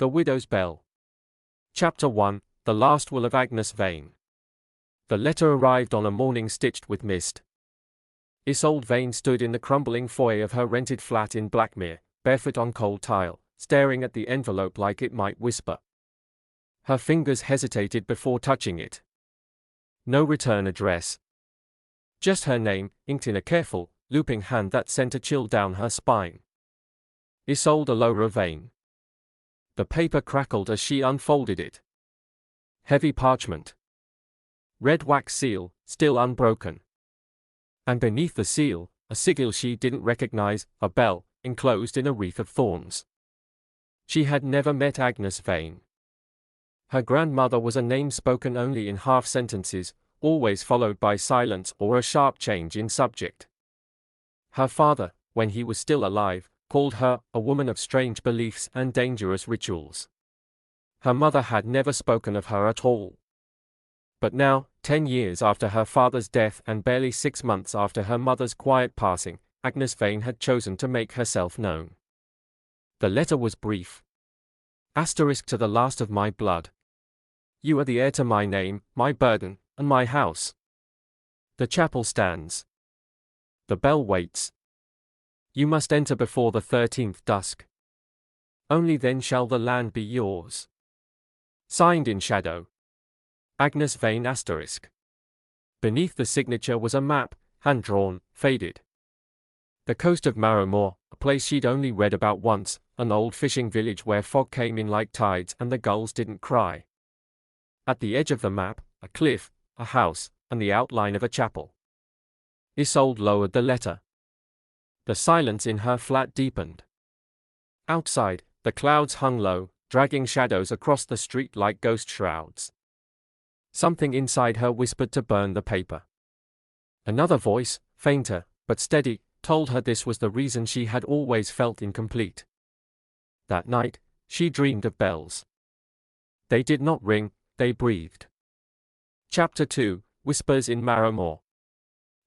The Widow's Bell. Chapter 1, The Last Will of Agnes Vane. The letter arrived on a morning stitched with mist. Isolde Vane stood in the crumbling foyer of her rented flat in Blackmere, barefoot on cold tile, staring at the envelope like it might whisper. Her fingers hesitated before touching it. No return address. Just her name, inked in a careful, looping hand that sent a chill down her spine. Isolde Vane. The paper crackled as she unfolded it. Heavy parchment. Red wax seal, still unbroken. And beneath the seal, a sigil she didn't recognize, a bell, enclosed in a wreath of thorns. She had never met Agnes Vane. Her grandmother was a name spoken only in half sentences, always followed by silence or a sharp change in subject. Her father, when he was still alive, called her a woman of strange beliefs and dangerous rituals. Her mother had never spoken of her at all. But now, 10 years after her father's death and barely 6 months after her mother's quiet passing, Agnes Vane had chosen to make herself known. The letter was brief. Asterisk to the last of my blood. You are the heir to my name, my burden, and my house. The chapel stands. The bell waits. You must enter before the 13th dusk. Only then shall the land be yours. Signed in shadow. Agnes Vane asterisk. Beneath the signature was a map, hand-drawn, faded. The coast of Marrowmoor, a place she'd only read about once, an old fishing village where fog came in like tides and the gulls didn't cry. At the edge of the map, a cliff, a house, and the outline of a chapel. Isolde lowered the letter. The silence in her flat deepened. Outside, the clouds hung low, dragging shadows across the street like ghost shrouds. Something inside her whispered to burn the paper. Another voice, fainter, but steady, told her this was the reason she had always felt incomplete. That night, she dreamed of bells. They did not ring, they breathed. Chapter 2, Whispers in Marrowmoor.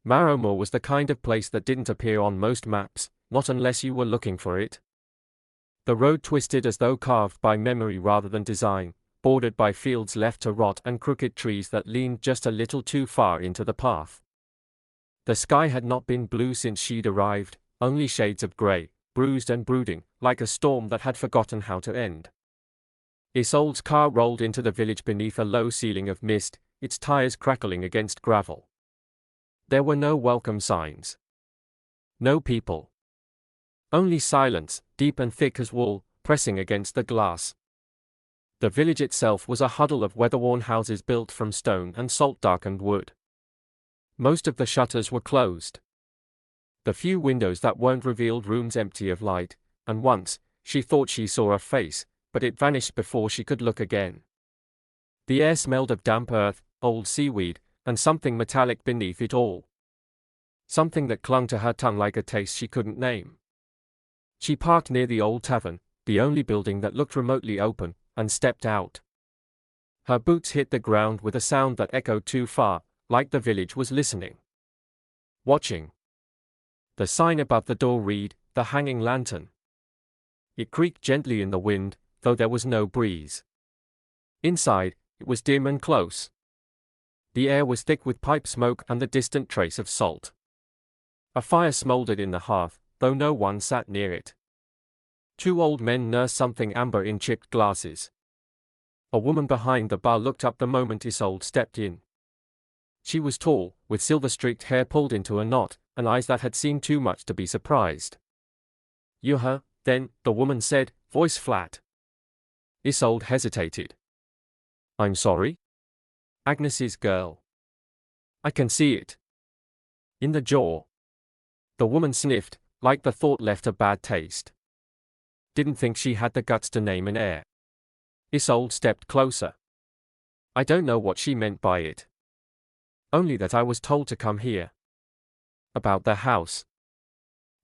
Marrowmoor was the kind of place that didn't appear on most maps, not unless you were looking for it. The road twisted as though carved by memory rather than design, bordered by fields left to rot and crooked trees that leaned just a little too far into the path. The sky had not been blue since she'd arrived, only shades of grey, bruised and brooding, like a storm that had forgotten how to end. Isolde's car rolled into the village beneath a low ceiling of mist, its tires crackling against gravel. There were no welcome signs. No people. Only silence, deep and thick as wool, pressing against the glass. The village itself was a huddle of weather-worn houses built from stone and salt-darkened wood. Most of the shutters were closed. The few windows that weren't revealed rooms empty of light, and once, she thought she saw a face, but it vanished before she could look again. The air smelled of damp earth, old seaweed, and something metallic beneath it all. Something that clung to her tongue like a taste she couldn't name. She parked near the old tavern, the only building that looked remotely open, and stepped out. Her boots hit the ground with a sound that echoed too far, like the village was listening. Watching. The sign above the door read, "The Hanging Lantern." It creaked gently in the wind, though there was no breeze. Inside, it was dim and close. The air was thick with pipe smoke and the distant trace of salt. A fire smoldered in the hearth, though no one sat near it. 2 old men nursed something amber in chipped glasses. A woman behind the bar looked up the moment Isolde stepped in. She was tall, with silver-streaked hair pulled into a knot, and eyes that had seen too much to be surprised. "You're her, then," the woman said, voice flat. Isolde hesitated. "I'm sorry?" "Agnes's girl." "I can see it." "In the jaw." The woman sniffed, like the thought left a bad taste. Didn't think she had the guts to name an heir. Isolde stepped closer. "I don't know what she meant by it. Only that I was told to come here." "About the house."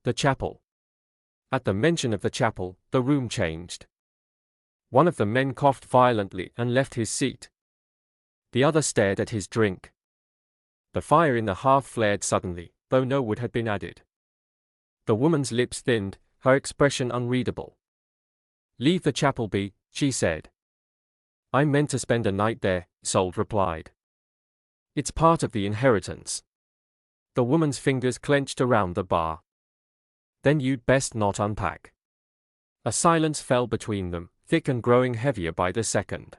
"The chapel." At the mention of the chapel, the room changed. One of the men coughed violently and left his seat. The other stared at his drink. The fire in the hearth flared suddenly, though no wood had been added. The woman's lips thinned, her expression unreadable. Leave the chapel be, she said. I meant to spend a night there, Isolde replied. It's part of the inheritance. The woman's fingers clenched around the bar. Then you'd best not unpack. A silence fell between them, thick and growing heavier by the second.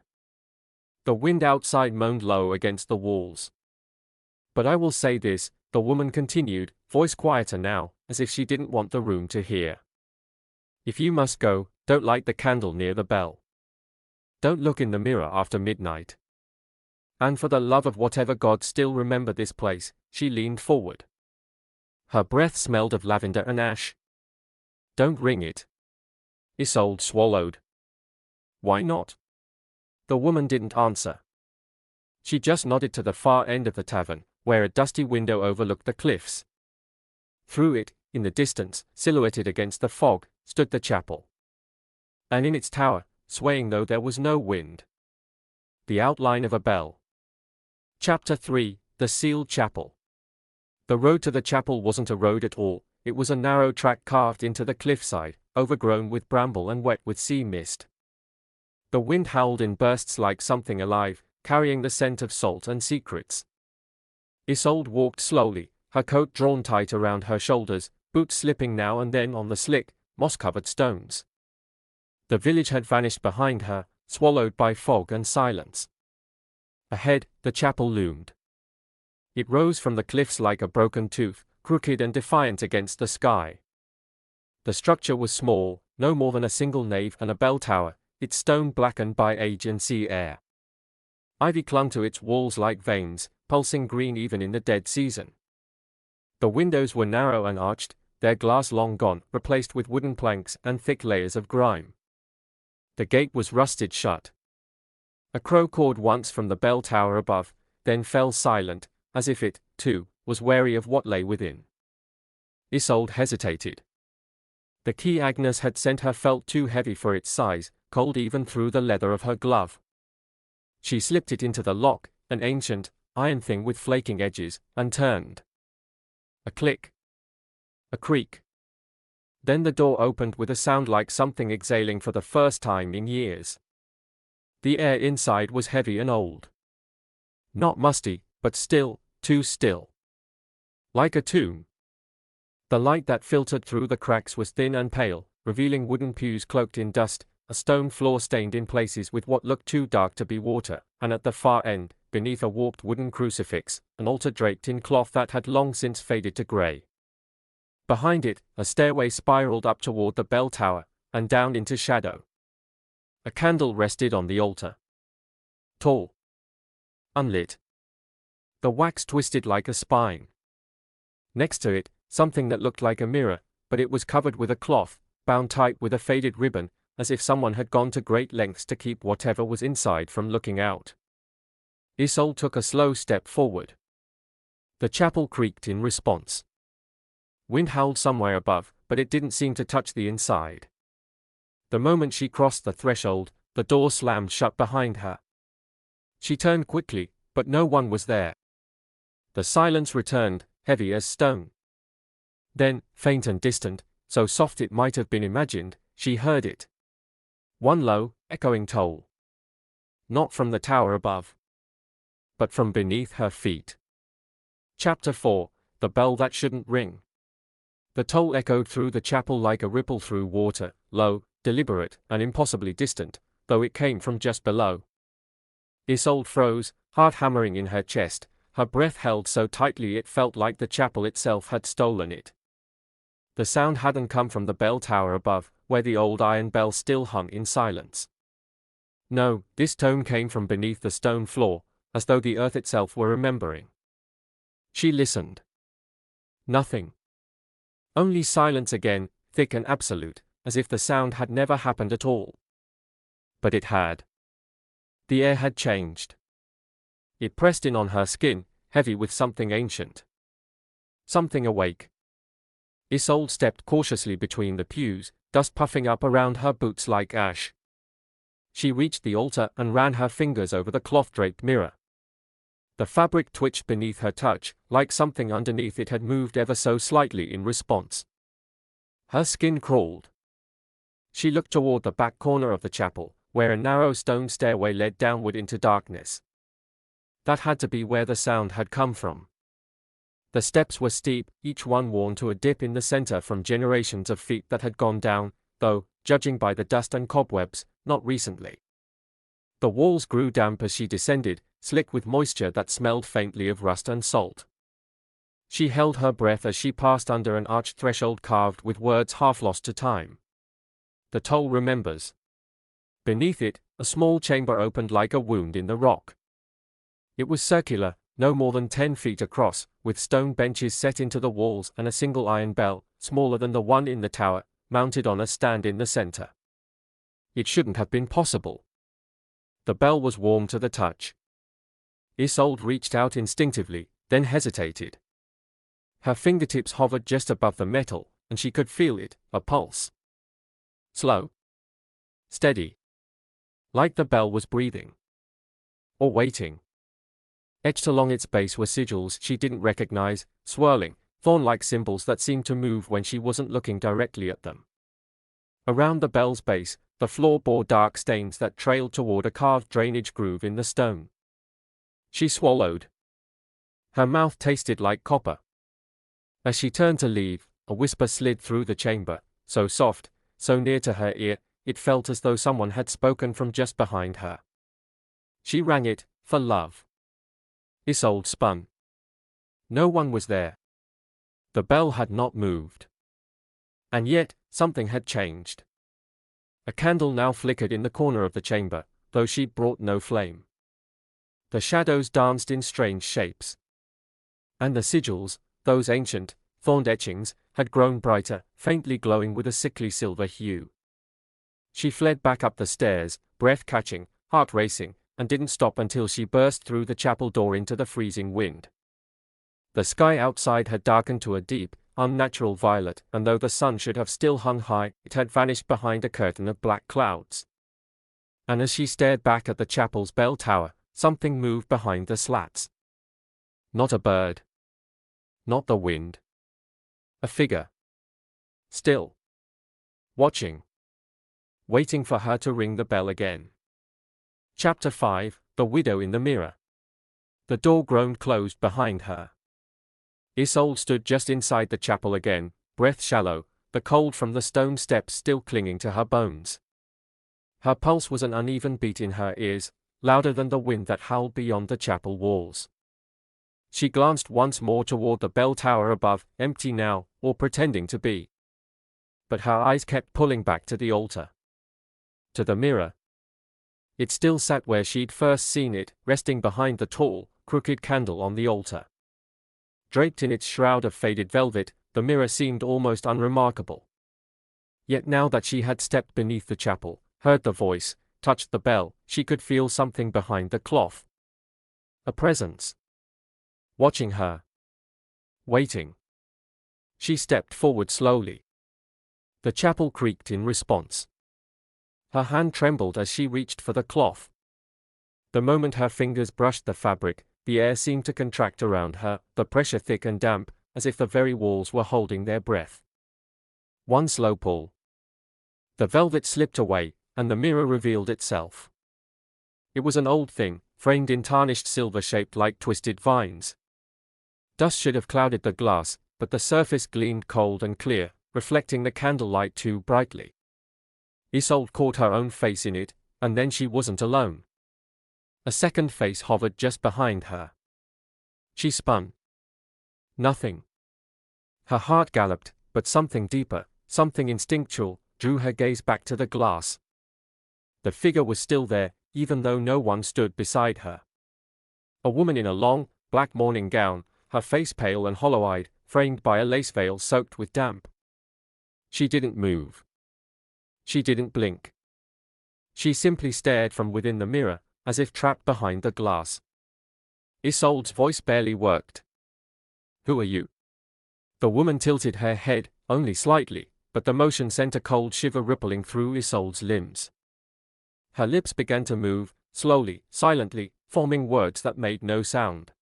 The wind outside moaned low against the walls. But I will say this, the woman continued, voice quieter now, as if she didn't want the room to hear. If you must go, don't light the candle near the bell. Don't look in the mirror after midnight. And for the love of whatever God, still remember this place. She leaned forward. Her breath smelled of lavender and ash. Don't ring it. Isolde swallowed. Why not? The woman didn't answer. She just nodded to the far end of the tavern, where a dusty window overlooked the cliffs. Through it, in the distance, silhouetted against the fog, stood the chapel. And in its tower, swaying though there was no wind, the outline of a bell. Chapter 3, The Sealed Chapel. The road to the chapel wasn't a road at all, it was a narrow track carved into the cliffside, overgrown with bramble and wet with sea mist. The wind howled in bursts like something alive, carrying the scent of salt and secrets. Isolde walked slowly, her coat drawn tight around her shoulders, boots slipping now and then on the slick, moss-covered stones. The village had vanished behind her, swallowed by fog and silence. Ahead, the chapel loomed. It rose from the cliffs like a broken tooth, crooked and defiant against the sky. The structure was small, no more than a single nave and a bell tower, its stone blackened by age and sea air. Ivy clung to its walls like veins, pulsing green even in the dead season. The windows were narrow and arched, their glass long gone, replaced with wooden planks and thick layers of grime. The gate was rusted shut. A crow cawed once from the bell tower above, then fell silent, as if it, too, was wary of what lay within. Isolde hesitated. The key Agnes had sent her felt too heavy for its size, cold even through the leather of her glove. She slipped it into the lock, an ancient, iron thing with flaking edges, and turned. A click. A creak. Then the door opened with a sound like something exhaling for the first time in years. The air inside was heavy and old. Not musty, but still, too still. Like a tomb. The light that filtered through the cracks was thin and pale, revealing wooden pews cloaked in dust, a stone floor stained in places with what looked too dark to be water, and at the far end, beneath a warped wooden crucifix, an altar draped in cloth that had long since faded to grey. Behind it, a stairway spiraled up toward the bell tower, and down into shadow. A candle rested on the altar. Tall. Unlit. The wax twisted like a spine. Next to it, something that looked like a mirror, but it was covered with a cloth, bound tight with a faded ribbon, as if someone had gone to great lengths to keep whatever was inside from looking out. Isolde took a slow step forward. The chapel creaked in response. Wind howled somewhere above, but it didn't seem to touch the inside. The moment she crossed the threshold, the door slammed shut behind her. She turned quickly, but no one was there. The silence returned, heavy as stone. Then, faint and distant, so soft it might have been imagined, she heard it. One low, echoing toll. Not from the tower above, but from beneath her feet. Chapter 4, The Bell That Shouldn't Ring. The toll echoed through the chapel like a ripple through water, low, deliberate, and impossibly distant, though it came from just below. Isolde froze, heart hammering in her chest, her breath held so tightly it felt like the chapel itself had stolen it. The sound hadn't come from the bell tower above, where the old iron bell still hung in silence. No, this tone came from beneath the stone floor, as though the earth itself were remembering. She listened. Nothing. Only silence again, thick and absolute, as if the sound had never happened at all. But it had. The air had changed. It pressed in on her skin, heavy with something ancient. Something awake. Isolde stepped cautiously between the pews, dust puffing up around her boots like ash. She reached the altar and ran her fingers over the cloth-draped mirror. The fabric twitched beneath her touch, like something underneath it had moved ever so slightly in response. Her skin crawled. She looked toward the back corner of the chapel, where a narrow stone stairway led downward into darkness. That had to be where the sound had come from. The steps were steep, each one worn to a dip in the center from generations of feet that had gone down, though, judging by the dust and cobwebs, not recently. The walls grew damp as she descended, slick with moisture that smelled faintly of rust and salt. She held her breath as she passed under an arched threshold carved with words half lost to time. The toll remembers. Beneath it, a small chamber opened like a wound in the rock. It was circular, no more than 10 feet across, with stone benches set into the walls and a single iron bell, smaller than the one in the tower, mounted on a stand in the center. It shouldn't have been possible. The bell was warm to the touch. Isolde reached out instinctively, then hesitated. Her fingertips hovered just above the metal, and she could feel it, a pulse. Slow. Steady. Like the bell was breathing. Or waiting. Etched along its base were sigils she didn't recognize, swirling, thorn-like symbols that seemed to move when she wasn't looking directly at them. Around the bell's base, the floor bore dark stains that trailed toward a carved drainage groove in the stone. She swallowed. Her mouth tasted like copper. As she turned to leave, a whisper slid through the chamber, so soft, so near to her ear, it felt as though someone had spoken from just behind her. She rang it, for love. Isolde spun. No one was there. The bell had not moved. And yet, something had changed. A candle now flickered in the corner of the chamber, though she'd brought no flame. The shadows danced in strange shapes. And the sigils, those ancient, thorned etchings, had grown brighter, faintly glowing with a sickly silver hue. She fled back up the stairs, breath catching, heart racing, and didn't stop until she burst through the chapel door into the freezing wind. The sky outside had darkened to a deep, unnatural violet, and though the sun should have still hung high, it had vanished behind a curtain of black clouds. And as she stared back at the chapel's bell tower, something moved behind the slats. Not a bird. Not the wind. A figure. Still. Watching. Waiting for her to ring the bell again. Chapter 5, The Widow in the Mirror. The door groaned closed behind her. Isolde stood just inside the chapel again, breath shallow, the cold from the stone steps still clinging to her bones. Her pulse was an uneven beat in her ears, louder than the wind that howled beyond the chapel walls. She glanced once more toward the bell tower above, empty now, or pretending to be. But her eyes kept pulling back to the altar. To the mirror. It still sat where she'd first seen it, resting behind the tall, crooked candle on the altar. Draped in its shroud of faded velvet, the mirror seemed almost unremarkable. Yet now that she had stepped beneath the chapel, heard the voice, touched the bell, she could feel something behind the cloth. A presence. Watching her. Waiting. She stepped forward slowly. The chapel creaked in response. Her hand trembled as she reached for the cloth. The moment her fingers brushed the fabric, the air seemed to contract around her, the pressure thick and damp, as if the very walls were holding their breath. One slow pull. The velvet slipped away, and the mirror revealed itself. It was an old thing, framed in tarnished silver shaped like twisted vines. Dust should have clouded the glass, but the surface gleamed cold and clear, reflecting the candlelight too brightly. Isolde caught her own face in it, and then she wasn't alone. A second face hovered just behind her. She spun. Nothing. Her heart galloped, but something deeper, something instinctual, drew her gaze back to the glass. The figure was still there, even though no one stood beside her. A woman in a long, black morning gown, her face pale and hollow-eyed, framed by a lace veil soaked with damp. She didn't move. She didn't blink. She simply stared from within the mirror, as if trapped behind the glass. Isolde's voice barely worked. "Who are you?" The woman tilted her head, only slightly, but the motion sent a cold shiver rippling through Isolde's limbs. Her lips began to move, slowly, silently, forming words that made no sound.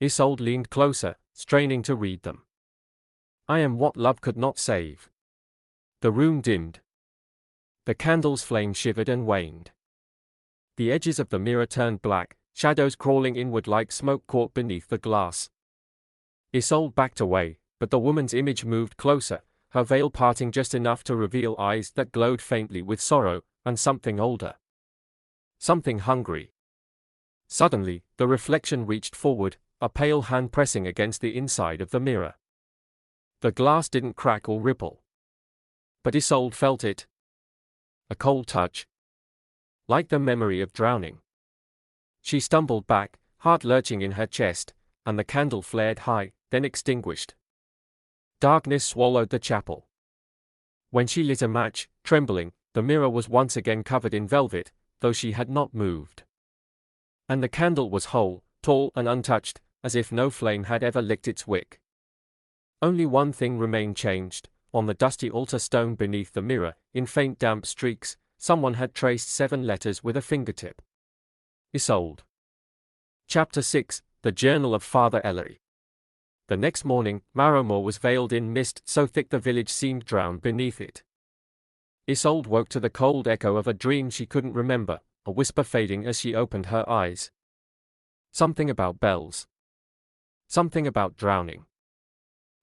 Isolde leaned closer, straining to read them. "I am what love could not save." The room dimmed. The candle's flame shivered and waned. The edges of the mirror turned black, shadows crawling inward like smoke caught beneath the glass. Isolde backed away, but the woman's image moved closer, her veil parting just enough to reveal eyes that glowed faintly with sorrow, and something older. Something hungry. Suddenly, the reflection reached forward, a pale hand pressing against the inside of the mirror. The glass didn't crack or ripple. But Isolde felt it. A cold touch. Like the memory of drowning. She stumbled back, heart lurching in her chest, and the candle flared high, then extinguished. Darkness swallowed the chapel. When she lit a match, trembling, the mirror was once again covered in velvet, though she had not moved. And the candle was whole, tall and untouched, as if no flame had ever licked its wick. Only one thing remained changed. On the dusty altar stone beneath the mirror, in faint damp streaks, someone had traced 7 letters with a fingertip. Isolde. Chapter 6, The Journal of Father Ellery. The next morning, Marrowmoor was veiled in mist so thick the village seemed drowned beneath it. Isolde woke to the cold echo of a dream she couldn't remember, a whisper fading as she opened her eyes. Something about bells. Something about drowning.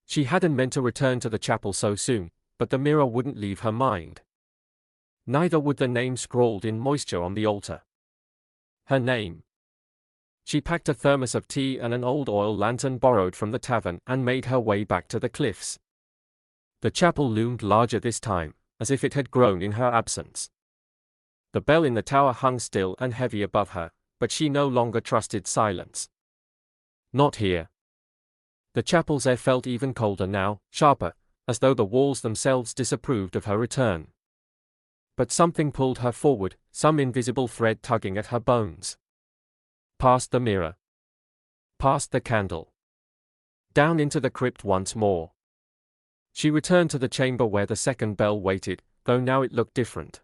She hadn't meant to return to the chapel so soon, but the mirror wouldn't leave her mind. Neither would the name scrawled in moisture on the altar. Her name. She packed a thermos of tea and an old oil lantern borrowed from the tavern and made her way back to the cliffs. The chapel loomed larger this time, as if it had grown in her absence. The bell in the tower hung still and heavy above her, but she no longer trusted silence. Not here. The chapel's air felt even colder now, sharper, as though the walls themselves disapproved of her return. But something pulled her forward, some invisible thread tugging at her bones. Past the mirror. Past the candle. Down into the crypt once more. She returned to the chamber where the second bell waited, though now it looked different.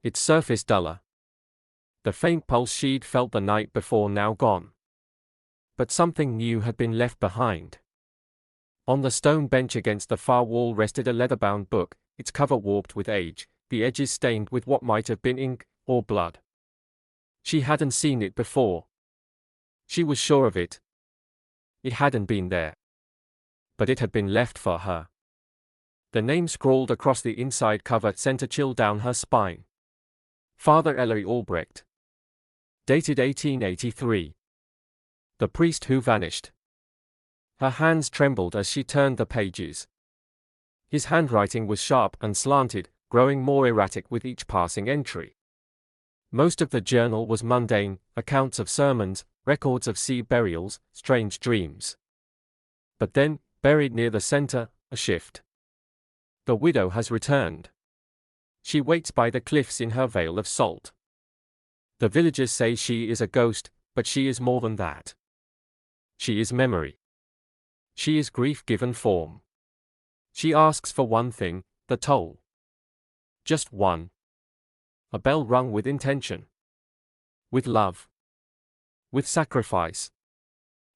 Its surface duller. The faint pulse she'd felt the night before now gone. But something new had been left behind. On the stone bench against the far wall rested a leather-bound book, its cover warped with age, the edges stained with what might have been ink or blood. She hadn't seen it before. She was sure of it. It hadn't been there. But it had been left for her. The name scrawled across the inside cover sent a chill down her spine. Father Ellery Albrecht. Dated 1883. The priest who vanished. Her hands trembled as she turned the pages. His handwriting was sharp and slanted, growing more erratic with each passing entry. Most of the journal was mundane, accounts of sermons, records of sea burials, strange dreams. But then, buried near the center, a shift. The widow has returned. She waits by the cliffs in her veil of salt. The villagers say she is a ghost, but she is more than that. She is memory. She is grief given form. She asks for one thing, the toll. Just one. A bell rung with intention. With love. With sacrifice.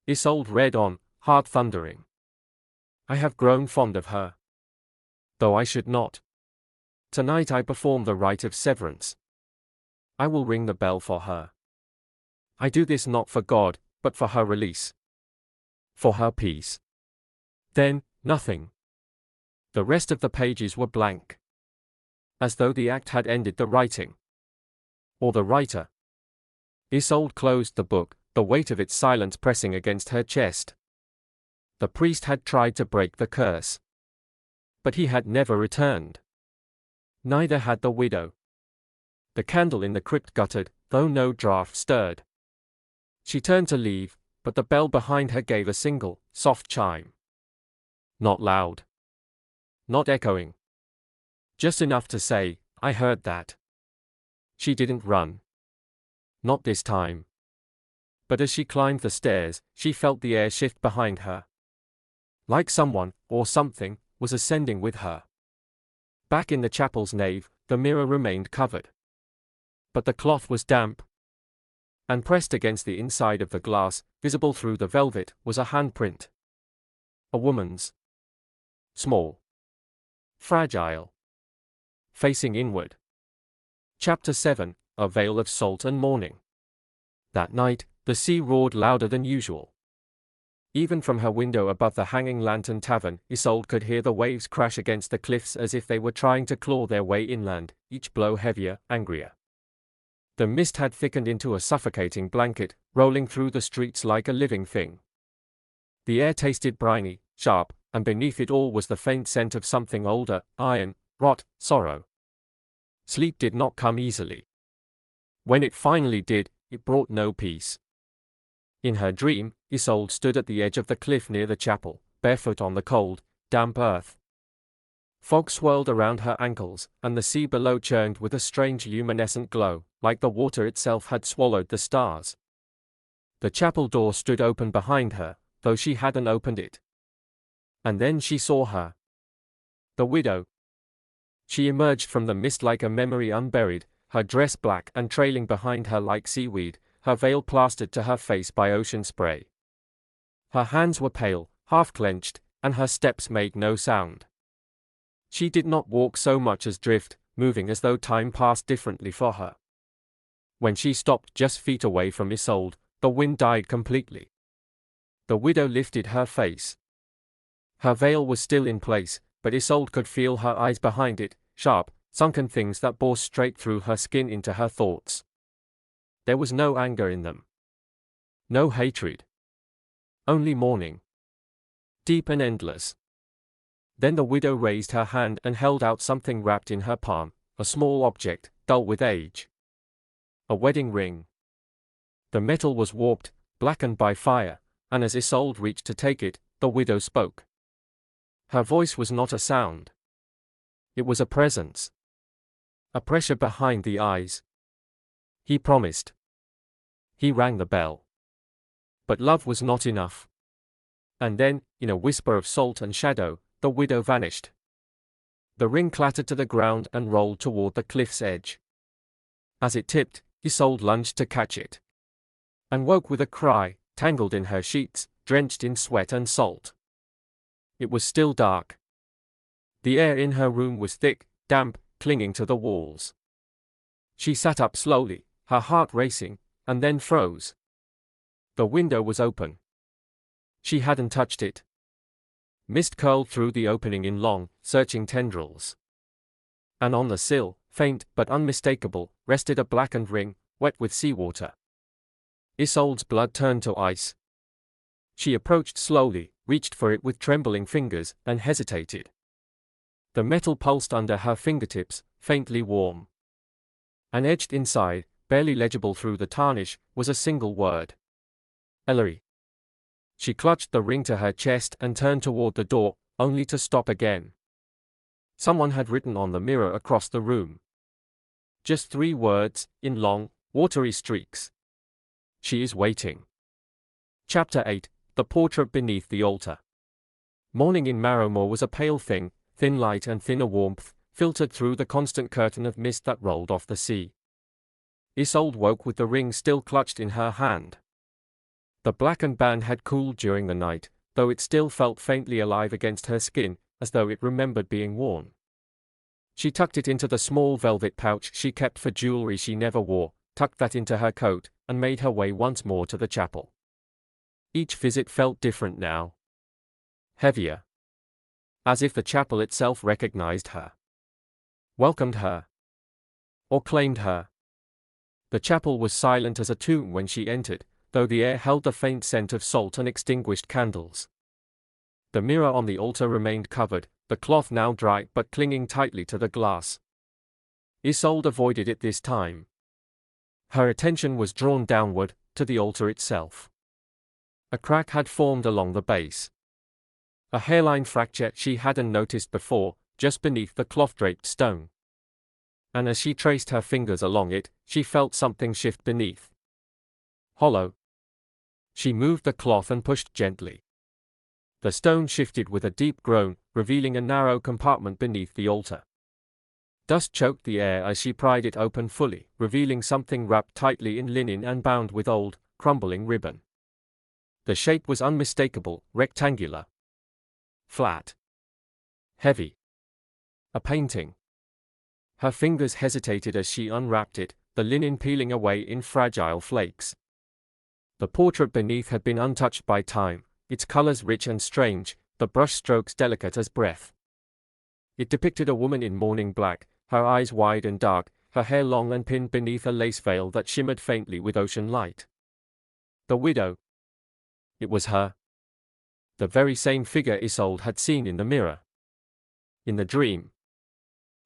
Isolde read on, heart thundering. I have grown fond of her. Though I should not. Tonight I perform the rite of severance. I will ring the bell for her. I do this not for God, but for her release. For her peace. Then, nothing. The rest of the pages were blank. As though the act had ended the writing. Or the writer. Isolde closed the book, the weight of its silence pressing against her chest. The priest had tried to break the curse. But he had never returned. Neither had the widow. The candle in the crypt guttered, though no draught stirred. She turned to leave, but the bell behind her gave a single, soft chime. Not loud. Not echoing. Just enough to say, I heard that. She didn't run. Not this time. But as she climbed the stairs, she felt the air shift behind her. Like someone, or something, was ascending with her. Back in the chapel's nave, the mirror remained covered. But the cloth was damp. And pressed against the inside of the glass, visible through the velvet, was a handprint. A woman's. Small. Fragile. Facing inward. Chapter 7, A Veil of Salt and Mourning. That night, the sea roared louder than usual. Even from her window above the Hanging Lantern Tavern, Isolde could hear the waves crash against the cliffs as if they were trying to claw their way inland, each blow heavier, angrier. The mist had thickened into a suffocating blanket, rolling through the streets like a living thing. The air tasted briny, sharp, and beneath it all was the faint scent of something older, iron, rot, sorrow. Sleep did not come easily. When it finally did, it brought no peace. In her dream, Isolde stood at the edge of the cliff near the chapel, barefoot on the cold, damp earth. Fog swirled around her ankles, and the sea below churned with a strange luminescent glow, like the water itself had swallowed the stars. The chapel door stood open behind her, though she hadn't opened it. And then she saw her. The widow. She emerged from the mist like a memory unburied, her dress black and trailing behind her like seaweed, her veil plastered to her face by ocean spray. Her hands were pale, half-clenched, and her steps made no sound. She did not walk so much as drift, moving as though time passed differently for her. When she stopped just feet away from Isolde, the wind died completely. The widow lifted her face. Her veil was still in place, but Isolde could feel her eyes behind it, sharp, sunken things that bore straight through her skin into her thoughts. There was no anger in them. No hatred. Only mourning. Deep and endless. Then the widow raised her hand and held out something wrapped in her palm, a small object, dull with age. A wedding ring. The metal was warped, blackened by fire, and as Isolde reached to take it, the widow spoke. Her voice was not a sound. It was a presence. A pressure behind the eyes. He promised. He rang the bell. But love was not enough. And then, in a whisper of salt and shadow, the widow vanished. The ring clattered to the ground and rolled toward the cliff's edge. As it tipped, Isolde lunged to catch it. And woke with a cry, tangled in her sheets, drenched in sweat and salt. It was still dark. The air in her room was thick, damp, clinging to the walls. She sat up slowly, her heart racing, and then froze. The window was open. She hadn't touched it. Mist curled through the opening in long, searching tendrils. And on the sill, faint but unmistakable, rested a blackened ring, wet with seawater. Isolde's blood turned to ice. She approached slowly, reached for it with trembling fingers, and hesitated. The metal pulsed under her fingertips, faintly warm. And etched inside, barely legible through the tarnish, was a single word. Ellery. She clutched the ring to her chest and turned toward the door, only to stop again. Someone had written on the mirror across the room. Just 3 words, in long, watery streaks. She is waiting. Chapter 8, The Portrait Beneath the Altar. Morning in Marrowmoor was a pale thing, thin light and thinner warmth, filtered through the constant curtain of mist that rolled off the sea. Isolde woke with the ring still clutched in her hand. The blackened band had cooled during the night, though it still felt faintly alive against her skin, as though it remembered being worn. She tucked it into the small velvet pouch she kept for jewelry she never wore, tucked that into her coat, and made her way once more to the chapel. Each visit felt different now. Heavier. As if the chapel itself recognized her. Welcomed her. Or claimed her. The chapel was silent as a tomb when she entered, though the air held the faint scent of salt and extinguished candles. The mirror on the altar remained covered, the cloth now dry but clinging tightly to the glass. Isolde avoided it this time. Her attention was drawn downward, to the altar itself. A crack had formed along the base. A hairline fracture she hadn't noticed before, just beneath the cloth-draped stone. And as she traced her fingers along it, she felt something shift beneath. Hollow. She moved the cloth and pushed gently. The stone shifted with a deep groan, revealing a narrow compartment beneath the altar. Dust choked the air as she pried it open fully, revealing something wrapped tightly in linen and bound with old, crumbling ribbon. The shape was unmistakable, rectangular. Flat. Heavy. A painting. Her fingers hesitated as she unwrapped it, the linen peeling away in fragile flakes. The portrait beneath had been untouched by time, its colors rich and strange, the brush strokes delicate as breath. It depicted a woman in mourning black, her eyes wide and dark, her hair long and pinned beneath a lace veil that shimmered faintly with ocean light. The widow. It was her. The very same figure Isolde had seen in the mirror. In the dream.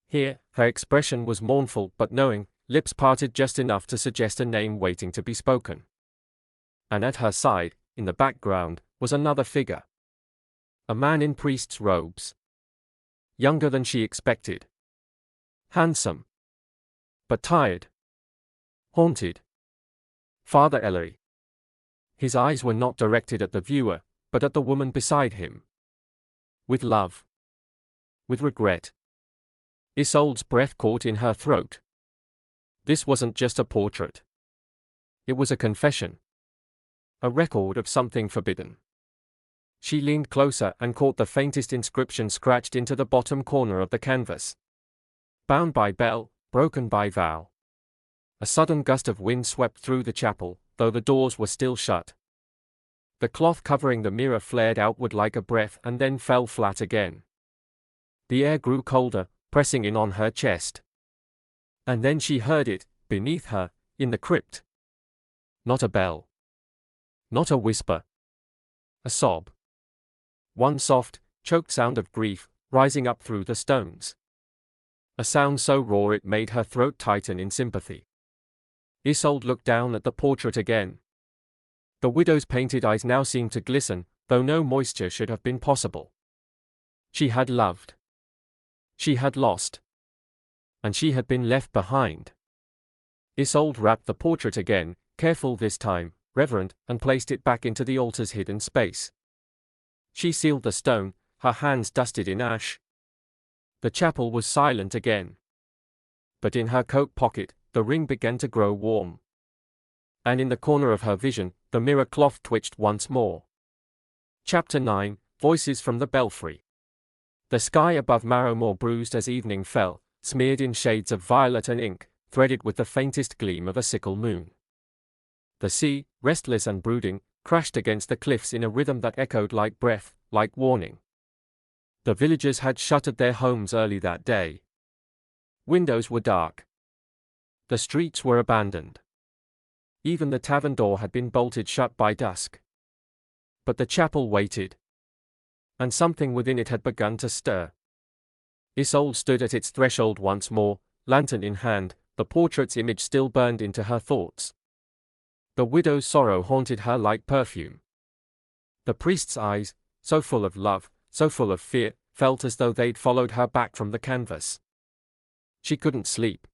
Here, her expression was mournful but knowing, lips parted just enough to suggest a name waiting to be spoken. And at her side, in the background, was another figure. A man in priest's robes. Younger than she expected. Handsome. But tired. Haunted. Father Ellery. His eyes were not directed at the viewer, but at the woman beside him. With love. With regret. Isolde's breath caught in her throat. This wasn't just a portrait. It was a confession. A record of something forbidden. She leaned closer and caught the faintest inscription scratched into the bottom corner of the canvas. Bound by bell, broken by vow. A sudden gust of wind swept through the chapel, though the doors were still shut. The cloth covering the mirror flared outward like a breath and then fell flat again. The air grew colder, pressing in on her chest. And then she heard it, beneath her, in the crypt. Not a bell. Not a whisper. A sob. One soft, choked sound of grief, rising up through the stones. A sound so raw it made her throat tighten in sympathy. Isolde looked down at the portrait again. The widow's painted eyes now seemed to glisten, though no moisture should have been possible. She had loved. She had lost. And she had been left behind. Isolde wrapped the portrait again, careful this time, reverent, and placed it back into the altar's hidden space. She sealed the stone, her hands dusted in ash. The chapel was silent again. But in her coat pocket, the ring began to grow warm. And in the corner of her vision, the mirror cloth twitched once more. Chapter 9, Voices from the Belfry. The sky above Marrowmoor bruised as evening fell, smeared in shades of violet and ink, threaded with the faintest gleam of a sickle moon. The sea, restless and brooding, crashed against the cliffs in a rhythm that echoed like breath, like warning. The villagers had shuttered their homes early that day. Windows were dark. The streets were abandoned. Even the tavern door had been bolted shut by dusk. But the chapel waited. And something within it had begun to stir. Isolde stood at its threshold once more, lantern in hand, the portrait's image still burned into her thoughts. The widow's sorrow haunted her like perfume. The priest's eyes, so full of love, so full of fear, felt as though they'd followed her back from the canvas. She couldn't sleep.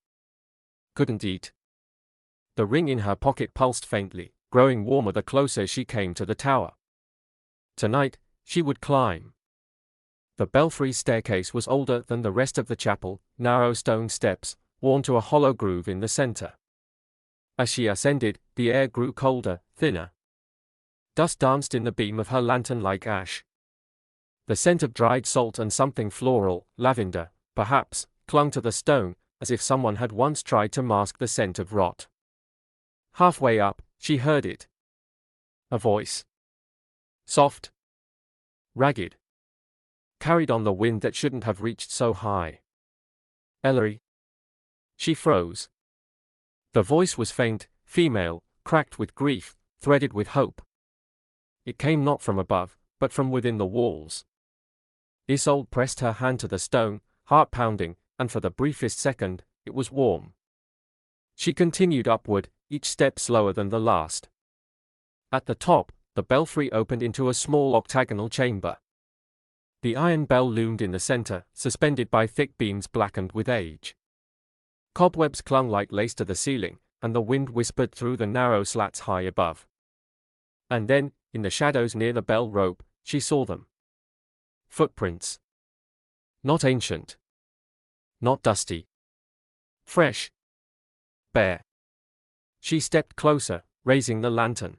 Couldn't eat. The ring in her pocket pulsed faintly, growing warmer the closer she came to the tower. Tonight, she would climb. The belfry staircase was older than the rest of the chapel, narrow stone steps, worn to a hollow groove in the center. As she ascended, the air grew colder, thinner. Dust danced in the beam of her lantern like ash. The scent of dried salt and something floral, lavender, perhaps, clung to the stone, as if someone had once tried to mask the scent of rot. Halfway up, she heard it. A voice. Soft. Ragged. Carried on the wind that shouldn't have reached so high. Ellery. She froze. The voice was faint, female, cracked with grief, threaded with hope. It came not from above, but from within the walls. Isolde pressed her hand to the stone, heart pounding, and for the briefest second, it was warm. She continued upward, each step slower than the last. At the top, the belfry opened into a small octagonal chamber. The iron bell loomed in the center, suspended by thick beams blackened with age. Cobwebs clung like lace to the ceiling, and the wind whispered through the narrow slats high above. And then, in the shadows near the bell rope, she saw them. Footprints. Not ancient. Not dusty. Fresh. Bare. She stepped closer, raising the lantern.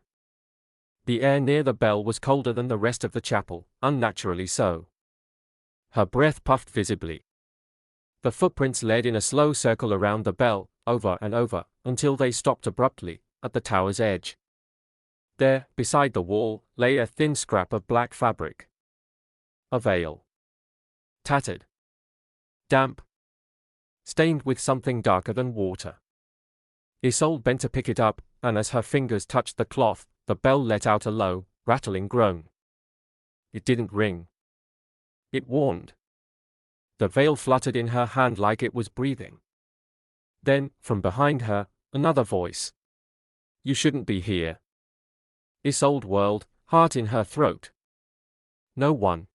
The air near the bell was colder than the rest of the chapel, unnaturally so. Her breath puffed visibly. The footprints led in a slow circle around the bell, over and over, until they stopped abruptly, at the tower's edge. There, beside the wall, lay a thin scrap of black fabric. A veil. Tattered. Damp. Stained with something darker than water. Isolde bent to pick it up, and as her fingers touched the cloth, the bell let out a low, rattling groan. It didn't ring. It warned. The veil fluttered in her hand like it was breathing. Then, from behind her, another voice. "You shouldn't be here." Isolde whirled, heart in her throat. No one.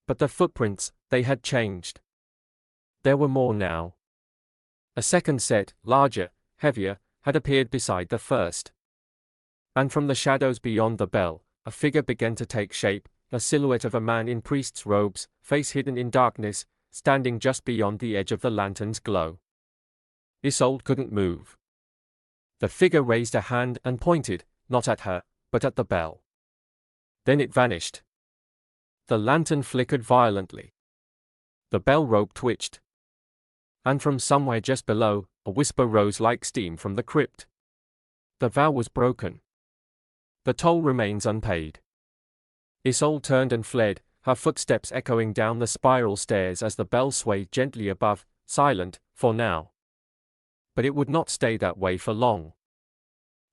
But the footprints, they had changed. There were more now. A second set, larger, heavier, had appeared beside the first. And from the shadows beyond the bell, a figure began to take shape, a silhouette of a man in priest's robes, face hidden in darkness, standing just beyond the edge of the lantern's glow. Isolde couldn't move. The figure raised a hand and pointed, not at her, but at the bell. Then it vanished. The lantern flickered violently. The bell rope twitched. And from somewhere just below, a whisper rose like steam from the crypt. The vow was broken. The toll remains unpaid. Isolde turned and fled, her footsteps echoing down the spiral stairs as the bell swayed gently above, silent, for now. But it would not stay that way for long.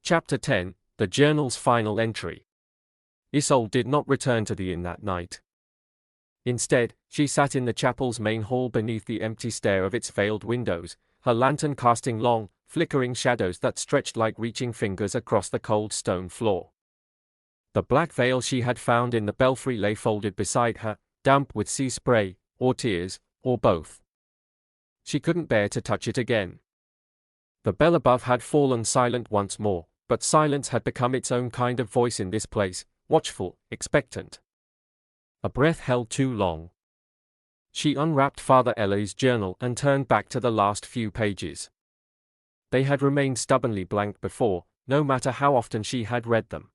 Chapter 10, The Journal's Final Entry. Isolde did not return to the inn that night. Instead, she sat in the chapel's main hall beneath the empty stare of its veiled windows, her lantern casting long, flickering shadows that stretched like reaching fingers across the cold stone floor. The black veil she had found in the belfry lay folded beside her, damp with sea spray, or tears, or both. She couldn't bear to touch it again. The bell above had fallen silent once more, but silence had become its own kind of voice in this place, watchful, expectant. A breath held too long. She unwrapped Father Elle's journal and turned back to the last few pages. They had remained stubbornly blank before, no matter how often she had read them.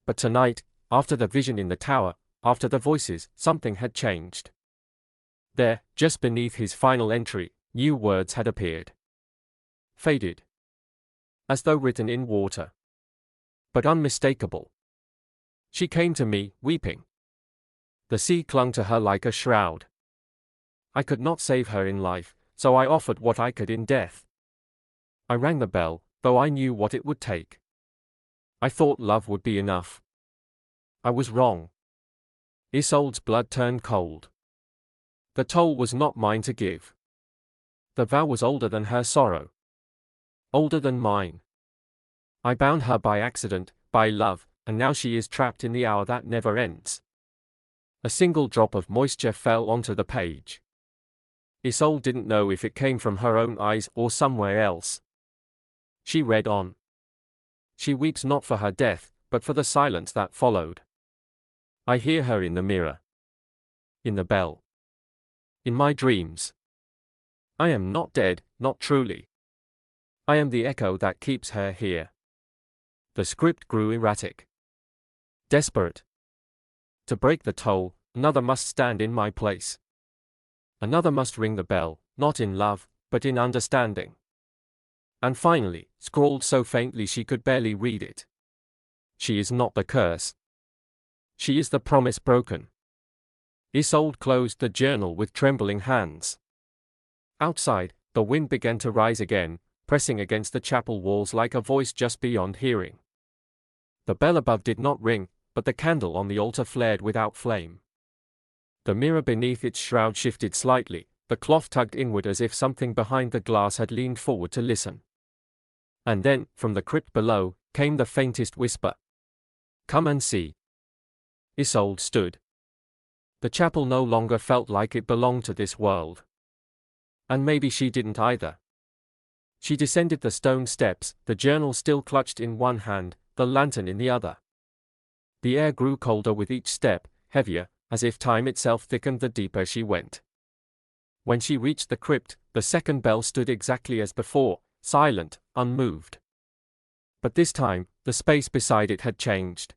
But tonight, after the vision in the tower, after the voices, something had changed. There, just beneath his final entry, new words had appeared. Faded. As though written in water. But unmistakable. She came to me, weeping. The sea clung to her like a shroud. I could not save her in life, so I offered what I could in death. I rang the bell, though I knew what it would take. I thought love would be enough. I was wrong. Isolde's blood turned cold. The toll was not mine to give. The vow was older than her sorrow. Older than mine. I bound her by accident, by love, and now she is trapped in the hour that never ends. A single drop of moisture fell onto the page. Isolde didn't know if it came from her own eyes or somewhere else. She read on. She weeps not for her death, but for the silence that followed. I hear her in the mirror. In the bell. In my dreams. I am not dead, not truly. I am the echo that keeps her here. The script grew erratic. Desperate. To break the toll, another must stand in my place. Another must ring the bell, not in love, but in understanding. And finally, scrawled so faintly she could barely read it. She is not the curse. She is the promise broken. Isolde closed the journal with trembling hands. Outside, the wind began to rise again, pressing against the chapel walls like a voice just beyond hearing. The bell above did not ring, but the candle on the altar flared without flame. The mirror beneath its shroud shifted slightly, the cloth tugged inward as if something behind the glass had leaned forward to listen. And then, from the crypt below, came the faintest whisper. Come and see. Isolde stood. The chapel no longer felt like it belonged to this world. And maybe she didn't either. She descended the stone steps, the journal still clutched in one hand, the lantern in the other. The air grew colder with each step, heavier, as if time itself thickened the deeper she went. When she reached the crypt, the second bell stood exactly as before, silent, unmoved. But this time, the space beside it had changed.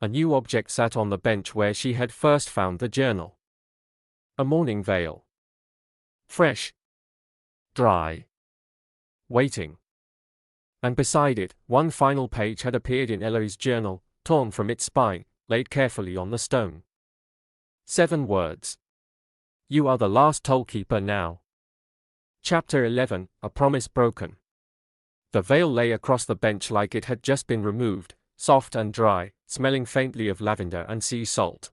A new object sat on the bench where she had first found the journal. A mourning veil. fresh, dry, waiting. And beside it, one final page had appeared in Ellery's journal, torn from its spine, laid carefully on the stone. 7 words. You are the last tollkeeper now. Chapter 11, A Promise Broken. The veil lay across the bench like it had just been removed, soft and dry, smelling faintly of lavender and sea salt.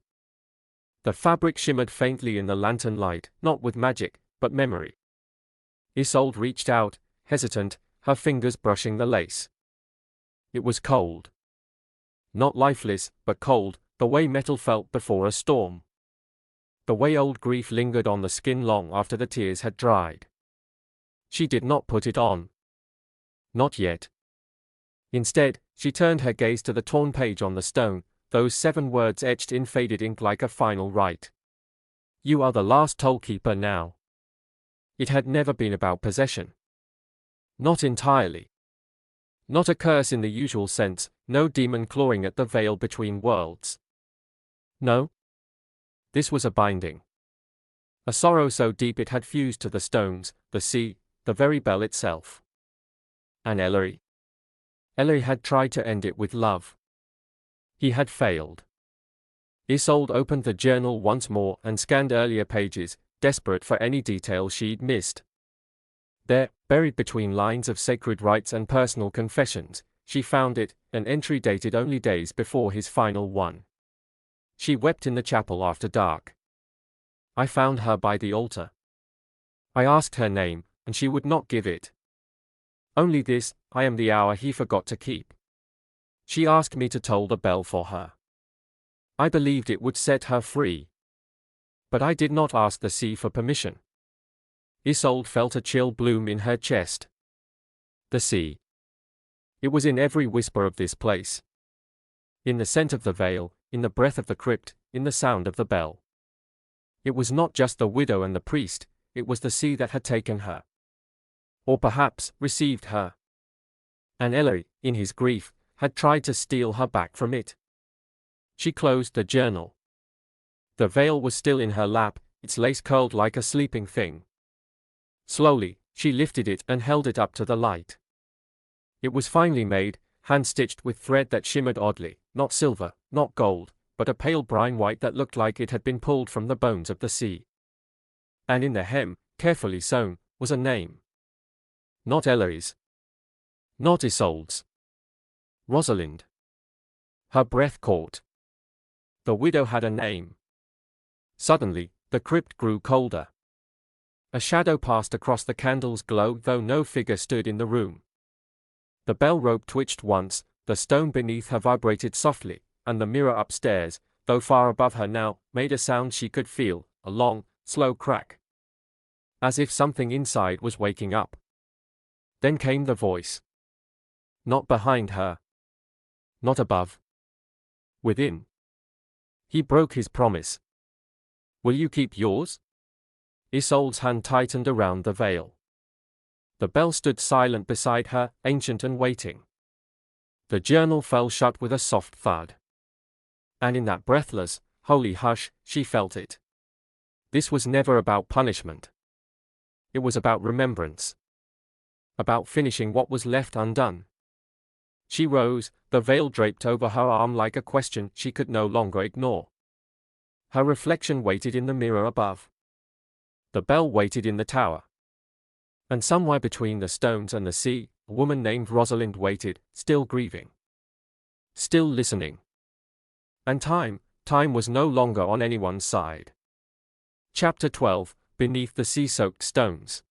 The fabric shimmered faintly in the lantern light, not with magic, but memory. Isolde reached out, hesitant, her fingers brushing the lace. It was cold. Not lifeless, but cold, the way metal felt before a storm. The way old grief lingered on the skin long after the tears had dried. She did not put it on. Not yet. Instead, she turned her gaze to the torn page on the stone, those 7 words etched in faded ink like a final rite. You are the last tollkeeper now. It had never been about possession. Not entirely. Not a curse in the usual sense, no demon clawing at the veil between worlds. No. This was a binding. A sorrow so deep it had fused to the stones, the sea, the very bell itself. And Ellery? Ellery had tried to end it with love. He had failed. Isolde opened the journal once more and scanned earlier pages, desperate for any detail she'd missed. There, buried between lines of sacred rites and personal confessions, she found it, an entry dated only days before his final one. She wept in the chapel after dark. I found her by the altar. I asked her name, and she would not give it. Only this, I am the hour he forgot to keep. She asked me to toll the bell for her. I believed it would set her free. But I did not ask the sea for permission. Isolde felt a chill bloom in her chest. The sea. It was in every whisper of this place. In the scent of the veil, in the breath of the crypt, in the sound of the bell. It was not just the widow and the priest, it was the sea that had taken her. Or perhaps, received her. And Ellery, in his grief, had tried to steal her back from it. She closed the journal. The veil was still in her lap, its lace curled like a sleeping thing. Slowly, she lifted it and held it up to the light. It was finely made, hand-stitched with thread that shimmered oddly, not silver, not gold, but a pale brine white that looked like it had been pulled from the bones of the sea. And in the hem, carefully sewn, was a name. Not Ellery's. Not Isolde's. Rosalind. Her breath caught. The widow had a name. Suddenly, the crypt grew colder. A shadow passed across the candle's glow, though no figure stood in the room. The bell rope twitched once, the stone beneath her vibrated softly, and the mirror upstairs, though far above her now, made a sound she could feel, a long, slow crack. As if something inside was waking up. Then came the voice. Not behind her. Not above. Within. He broke his promise. Will you keep yours? Isolde's hand tightened around the veil. The bell stood silent beside her, ancient and waiting. The journal fell shut with a soft thud. And in that breathless, holy hush, she felt it. This was never about punishment. It was about remembrance. About finishing what was left undone. She rose, the veil draped over her arm like a question she could no longer ignore. Her reflection waited in the mirror above. The bell waited in the tower. And somewhere between the stones and the sea, a woman named Rosalind waited, still grieving. Still listening. And time was no longer on anyone's side. Chapter 12, Beneath the Sea-Soaked Stones.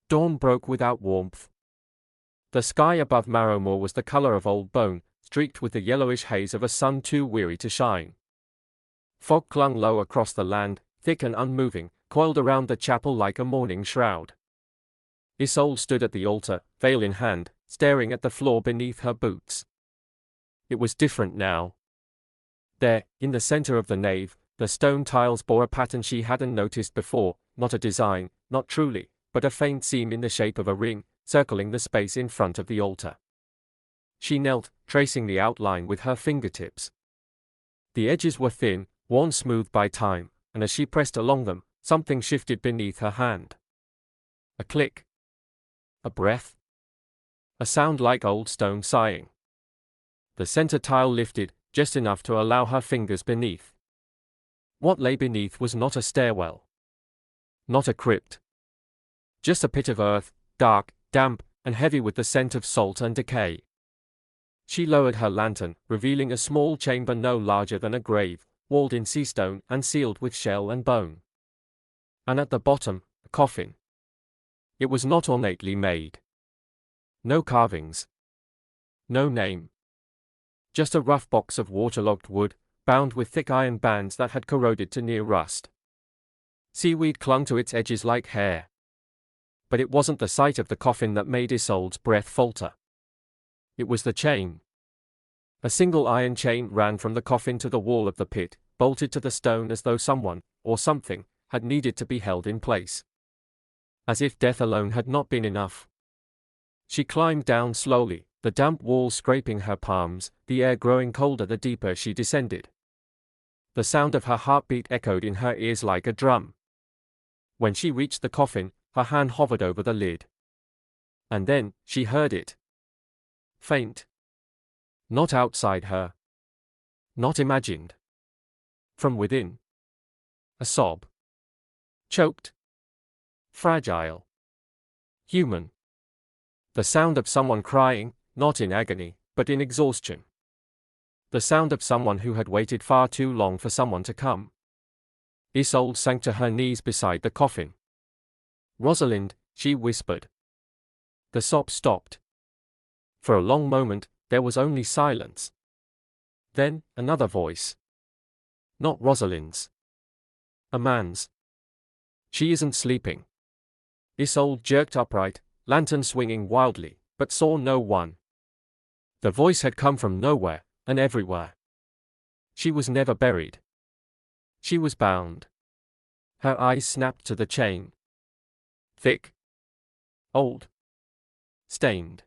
Dawn broke without warmth. The sky above Marrowmoor was the color of old bone, streaked with the yellowish haze of a sun too weary to shine. Fog clung low across the land, thick and unmoving, coiled around the chapel like a mourning shroud. Isolde stood at the altar, veil in hand, staring at the floor beneath her boots. It was different now. There, in the center of the nave, the stone tiles bore a pattern she hadn't noticed before, not a design, not truly, but a faint seam in the shape of a ring, circling the space in front of the altar. She knelt, tracing the outline with her fingertips. The edges were thin, worn smooth by time, and as she pressed along them, something shifted beneath her hand. A click. A breath. A sound like old stone sighing. The center tile lifted, just enough to allow her fingers beneath. What lay beneath was not a stairwell. Not a crypt. Just a pit of earth, dark, damp, and heavy with the scent of salt and decay. She lowered her lantern, revealing a small chamber no larger than a grave, walled in sea stone and sealed with shell and bone. And at the bottom, a coffin. It was not ornately made. No carvings. No name. Just a rough box of waterlogged wood, bound with thick iron bands that had corroded to near rust. Seaweed clung to its edges like hair. But it wasn't the sight of the coffin that made Isolde's breath falter. It was the chain. A single iron chain ran from the coffin to the wall of the pit, bolted to the stone as though someone, or something, had needed to be held in place. As if death alone had not been enough. She climbed down slowly, the damp wall scraping her palms, the air growing colder the deeper she descended. The sound of her heartbeat echoed in her ears like a drum. When she reached the coffin, her hand hovered over the lid. And then, she heard it. Faint. Not outside her. Not imagined. From within. A sob. Choked. Fragile. Human. The sound of someone crying, not in agony, but in exhaustion. The sound of someone who had waited far too long for someone to come. Isolde sank to her knees beside the coffin. "Rosalind," she whispered. The sob stopped. For a long moment, there was only silence. Then, another voice. Not Rosalind's. A man's. "She isn't sleeping." Isolde jerked upright, lantern swinging wildly, but saw no one. The voice had come from nowhere, and everywhere. She was never buried. She was bound. Her eyes snapped to the chain. Thick. Old. Stained.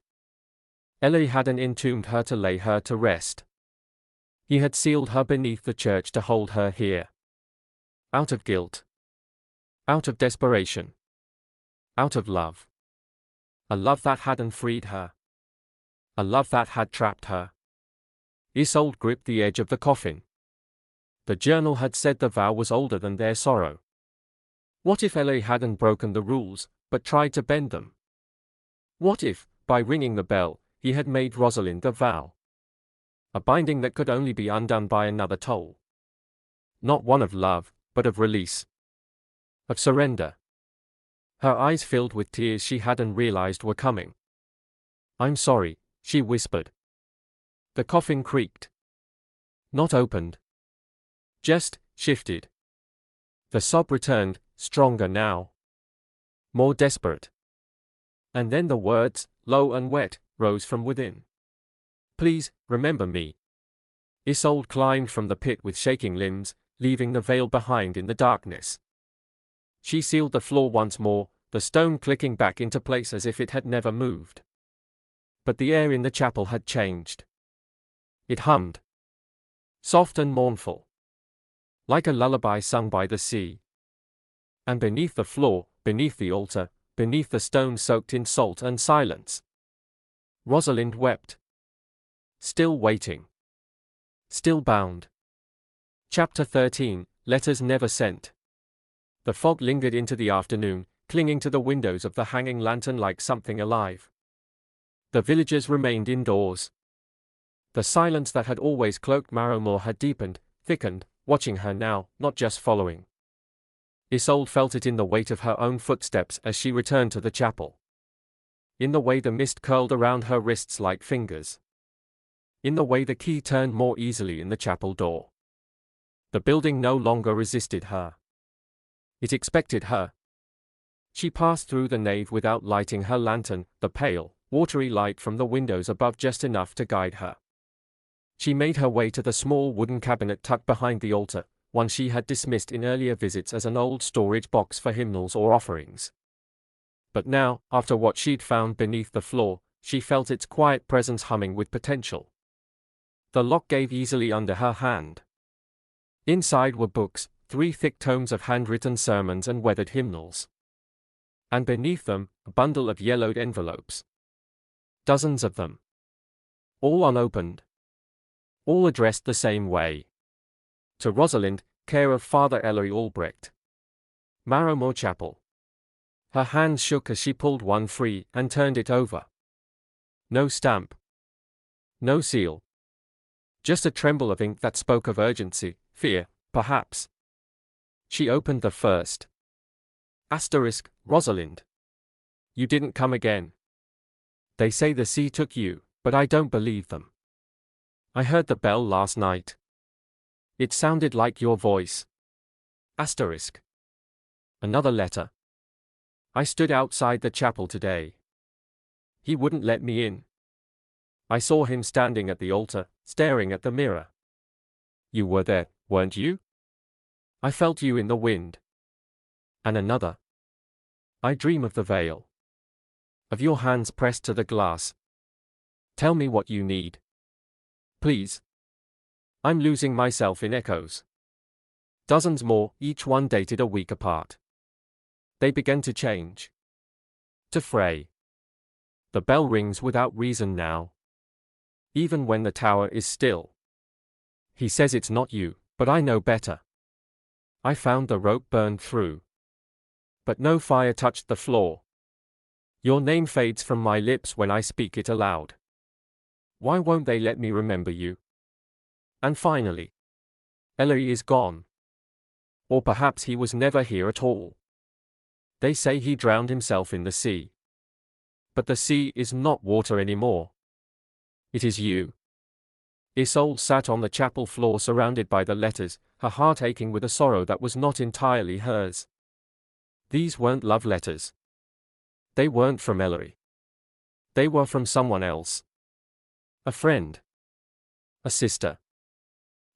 Ellie hadn't entombed her to lay her to rest. He had sealed her beneath the church to hold her here. Out of guilt. Out of desperation. Out of love. A love that hadn't freed her. A love that had trapped her. Isolde gripped the edge of the coffin. The journal had said the vow was older than their sorrow. What if Ellie hadn't broken the rules, but tried to bend them? What if, by ringing the bell, he had made Rosalind the vow? A binding that could only be undone by another toll. Not one of love, but of release. Of surrender. Her eyes filled with tears she hadn't realized were coming. "I'm sorry," she whispered. The coffin creaked. Not opened. Just shifted. The sob returned, stronger now. More desperate. And then the words, low and wet, rose from within. "Please, remember me." Isolde climbed from the pit with shaking limbs, leaving the veil behind in the darkness. She sealed the floor once more, the stone clicking back into place as if it had never moved. But the air in the chapel had changed. It hummed. Soft and mournful. Like a lullaby sung by the sea. And beneath the floor, beneath the altar, beneath the stone soaked in salt and silence, Rosalind wept. Still waiting. Still bound. Chapter 13, Letters Never Sent. The fog lingered into the afternoon, clinging to the windows of the hanging lantern like something alive. The villagers remained indoors. The silence that had always cloaked Marrowmoor had deepened, thickened, watching her now, not just following. Isolde felt it in the weight of her own footsteps as she returned to the chapel. In the way the mist curled around her wrists like fingers. In the way the key turned more easily in the chapel door. The building no longer resisted her. It expected her. She passed through the nave without lighting her lantern, the pale, watery light from the windows above just enough to guide her. She made her way to the small wooden cabinet tucked behind the altar, one she had dismissed in earlier visits as an old storage box for hymnals or offerings. But now, after what she'd found beneath the floor, she felt its quiet presence humming with potential. The lock gave easily under her hand. Inside were books, 3 thick tomes of handwritten sermons and weathered hymnals. And beneath them, a bundle of yellowed envelopes. Dozens of them. All unopened. All addressed the same way. To Rosalind, care of Father Ellery Albrecht. Marrowmoor Chapel. Her hands shook as she pulled one free and turned it over. No stamp. No seal. Just a tremble of ink that spoke of urgency, fear, perhaps. She opened the first. Asterisk, Rosalind. You didn't come again. They say the sea took you, but I don't believe them. I heard the bell last night. It sounded like your voice. Asterisk. Another letter. I stood outside the chapel today. He wouldn't let me in. I saw him standing at the altar, staring at the mirror. You were there, weren't you? I felt you in the wind. And another. I dream of the veil. Of your hands pressed to the glass. Tell me what you need. Please. I'm losing myself in echoes. Dozens more, each one dated a week apart. They began to change. To fray. The bell rings without reason now. Even when the tower is still. He says it's not you, but I know better. I found the rope burned through. But no fire touched the floor. Your name fades from my lips when I speak it aloud. Why won't they let me remember you? And finally. Ellery is gone. Or perhaps he was never here at all. They say he drowned himself in the sea. But the sea is not water anymore. It is you. Isolde sat on the chapel floor surrounded by the letters, her heart aching with a sorrow that was not entirely hers. These weren't love letters. They weren't from Ellery. They were from someone else. A friend. A sister.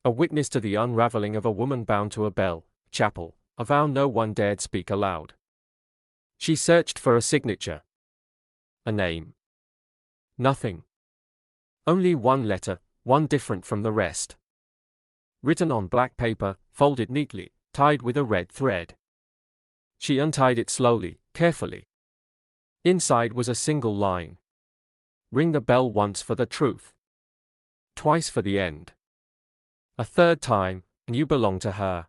A witness to the unraveling of a woman bound to a bell, chapel, a vow no one dared speak aloud. She searched for a signature. A name. Nothing. Only one letter, one different from the rest. Written on black paper, folded neatly, tied with a red thread. She untied it slowly, carefully. Inside was a single line. Ring the bell once for the truth. Twice for the end. A third time, and you belong to her.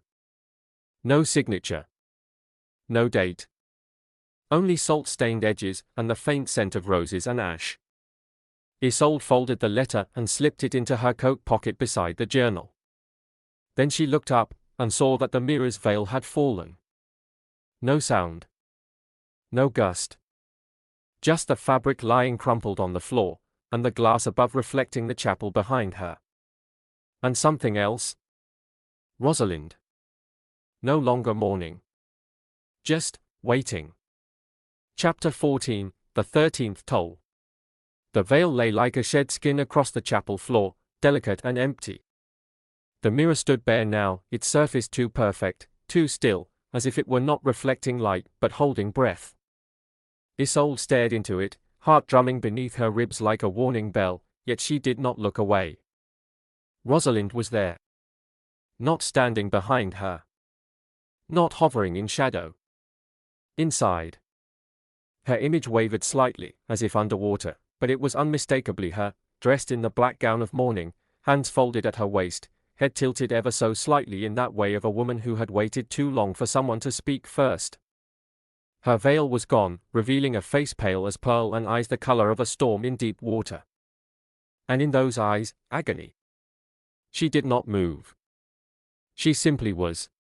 No signature. No date. Only salt-stained edges and the faint scent of roses and ash. Isolde folded the letter and slipped it into her coat pocket beside the journal. Then she looked up and saw that the mirror's veil had fallen. No sound. No gust. Just the fabric lying crumpled on the floor, and the glass above reflecting the chapel behind her. And something else? Rosalind. No longer mourning. Just waiting. Chapter 14, the 13th Toll. The veil lay like a shed skin across the chapel floor, delicate and empty. The mirror stood bare now, its surface too perfect, too still, as if it were not reflecting light but holding breath. Isolde stared into it, heart drumming beneath her ribs like a warning bell, yet she did not look away. Rosalind was there. Not standing behind her. Not hovering in shadow. Inside. Her image wavered slightly, as if underwater, but it was unmistakably her, dressed in the black gown of mourning, hands folded at her waist, head tilted ever so slightly in that way of a woman who had waited too long for someone to speak first. Her veil was gone, revealing a face pale as pearl and eyes the color of a storm in deep water. And in those eyes, agony. She did not move. She simply was.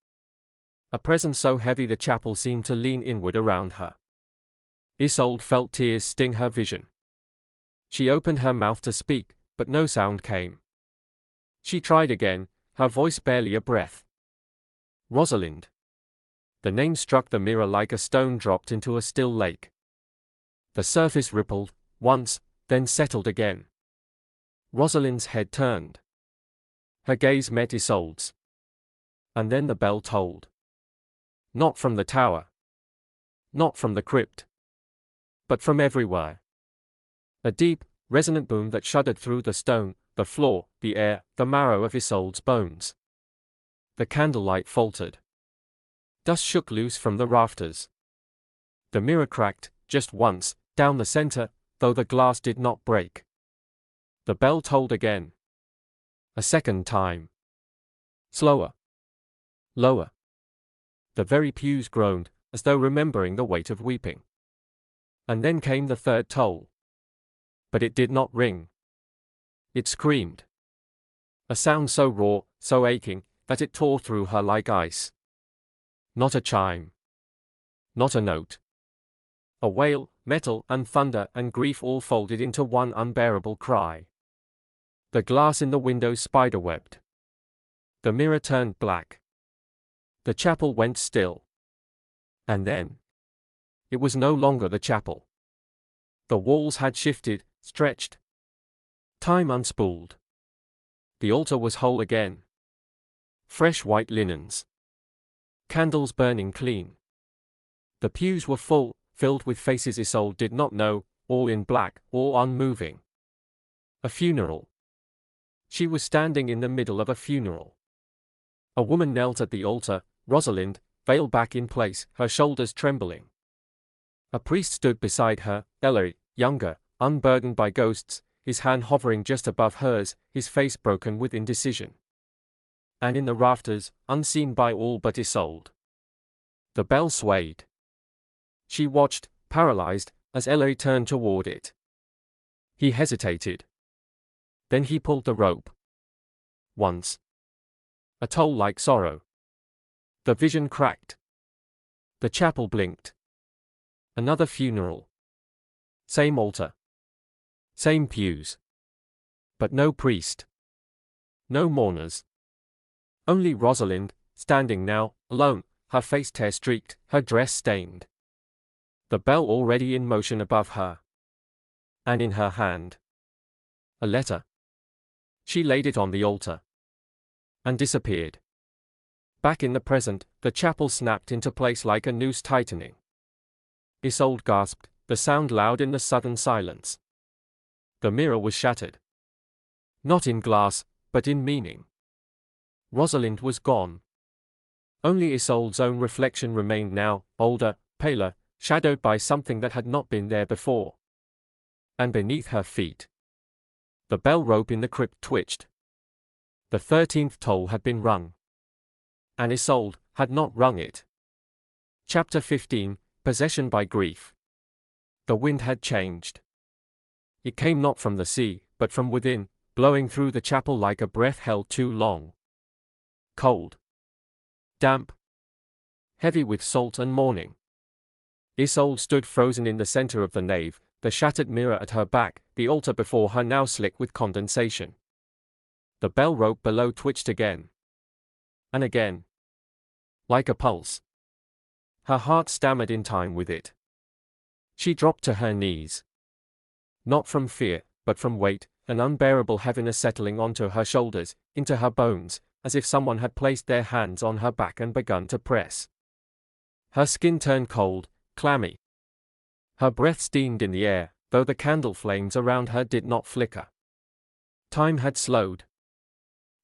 A presence so heavy the chapel seemed to lean inward around her. Isolde felt tears sting her vision. She opened her mouth to speak, but no sound came. She tried again, her voice barely a breath. Rosalind. The name struck the mirror like a stone dropped into a still lake. The surface rippled, once, then settled again. Rosalind's head turned. Her gaze met Isolde's. And then the bell tolled. Not from the tower. Not from the crypt. But from everywhere. A deep, resonant boom that shuddered through the stone, the floor, the air, the marrow of Isolde's bones. The candlelight faltered. Dust shook loose from the rafters. The mirror cracked, just once, down the center, though the glass did not break. The bell tolled again. A second time. Slower. Lower. The very pews groaned, as though remembering the weight of weeping. And then came the third toll. But it did not ring. It screamed. A sound so raw, so aching, that it tore through her like ice. Not a chime. Not a note. A wail, metal and thunder and grief all folded into one unbearable cry. The glass in the window spiderwebbed. The mirror turned black. The chapel went still. And then. It was no longer the chapel. The walls had shifted, stretched. Time unspooled. The altar was whole again. Fresh white linens. Candles burning clean. The pews were full, filled with faces Isolde did not know, all in black, all unmoving. A funeral. She was standing in the middle of a funeral. A woman knelt at the altar, Rosalind, veil back in place, her shoulders trembling. A priest stood beside her, Ellery, younger, unburdened by ghosts, his hand hovering just above hers, his face broken with indecision. And in the rafters, unseen by all but Isolde, the bell swayed. She watched, paralyzed, as Ellery turned toward it. He hesitated. Then he pulled the rope. Once. A toll like sorrow. The vision cracked. The chapel blinked. Another funeral. Same altar. Same pews. But no priest. No mourners. Only Rosalind, standing now, alone, her face tear-streaked, her dress stained. The bell already in motion above her. And in her hand. A letter. She laid it on the altar. And disappeared. Back in the present, the chapel snapped into place like a noose tightening. Isolde gasped, the sound loud in the sudden silence. The mirror was shattered. Not in glass, but in meaning. Rosalind was gone. Only Isolde's own reflection remained now, older, paler, shadowed by something that had not been there before. And beneath her feet. The bell rope in the crypt twitched. The 13th toll had been rung. And Isolde had not rung it. Chapter 15, Possession by Grief. The wind had changed. It came not from the sea, but from within, blowing through the chapel like a breath held too long. Cold. Damp. Heavy with salt and mourning. Isolde stood frozen in the center of the nave, the shattered mirror at her back, the altar before her now slick with condensation. The bell rope below twitched again. And again. Like a pulse. Her heart stammered in time with it. She dropped to her knees. Not from fear, but from weight, an unbearable heaviness settling onto her shoulders, into her bones, as if someone had placed their hands on her back and begun to press. Her skin turned cold, clammy. Her breath steamed in the air, though the candle flames around her did not flicker. Time had slowed.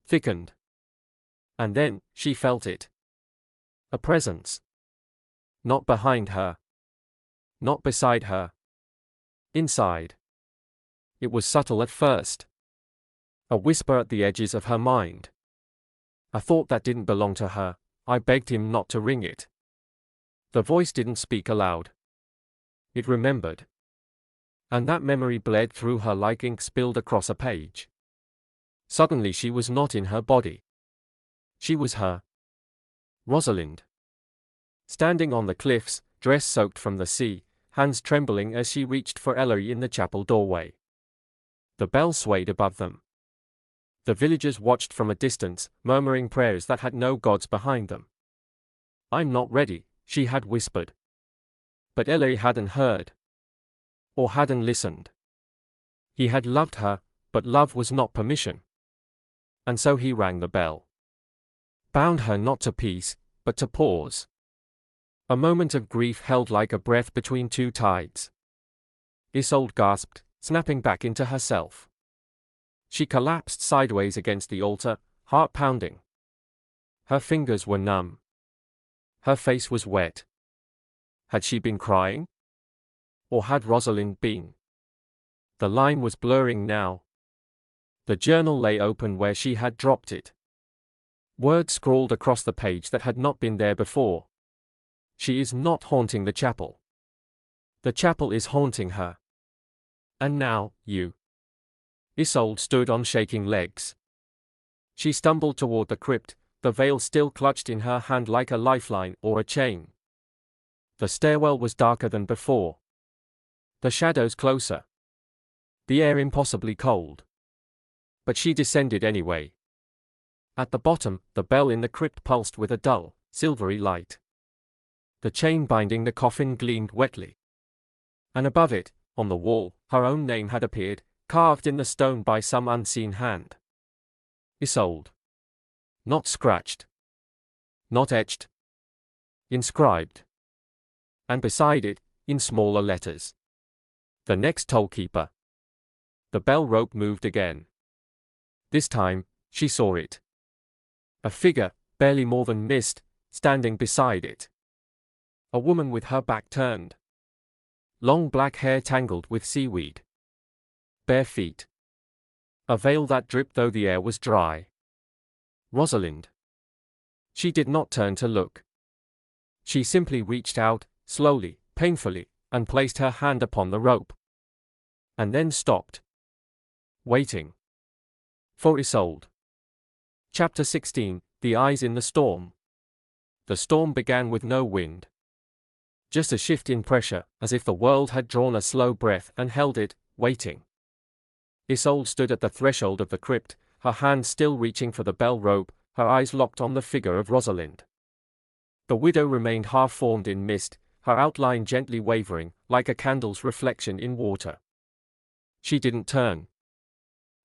Thickened. And then, she felt it. A presence. Not behind her. Not beside her. Inside. It was subtle at first. A whisper at the edges of her mind. A thought that didn't belong to her, I begged him not to ring it. The voice didn't speak aloud. It remembered. And that memory bled through her like ink spilled across a page. Suddenly she was not in her body. She was her. Rosalind. Standing on the cliffs, dress soaked from the sea, hands trembling as she reached for Ellery in the chapel doorway. The bell swayed above them. The villagers watched from a distance, murmuring prayers that had no gods behind them. "I'm not ready," she had whispered. But Ellery hadn't heard. Or hadn't listened. He had loved her, but love was not permission. And so he rang the bell. Bound her not to peace, but to pause. A moment of grief held like a breath between two tides. Isolde gasped, snapping back into herself. She collapsed sideways against the altar, heart pounding. Her fingers were numb. Her face was wet. Had she been crying? Or had Rosalind been? The line was blurring now. The journal lay open where she had dropped it. Words scrawled across the page that had not been there before. She is not haunting the chapel. The chapel is haunting her. And now, you. Isolde stood on shaking legs. She stumbled toward the crypt, the veil still clutched in her hand like a lifeline or a chain. The stairwell was darker than before. The shadows closer. The air impossibly cold. But she descended anyway. At the bottom, the bell in the crypt pulsed with a dull, silvery light. The chain binding the coffin gleamed wetly. And above it, on the wall, her own name had appeared, carved in the stone by some unseen hand. Isolde. Not scratched. Not etched. Inscribed. And beside it, in smaller letters. The next tollkeeper. The bell rope moved again. This time, she saw it. A figure, barely more than mist, standing beside it. A woman with her back turned. Long black hair tangled with seaweed. Bare feet. A veil that dripped though the air was dry. Rosalind. She did not turn to look. She simply reached out, slowly, painfully, and placed her hand upon the rope. And then stopped. Waiting. For Isolde. Chapter 16, The Eyes in the Storm. The storm began with no wind. Just a shift in pressure, as if the world had drawn a slow breath and held it, waiting. Isolde stood at the threshold of the crypt, her hand still reaching for the bell rope, her eyes locked on the figure of Rosalind. The widow remained half-formed in mist, her outline gently wavering, like a candle's reflection in water. She didn't turn.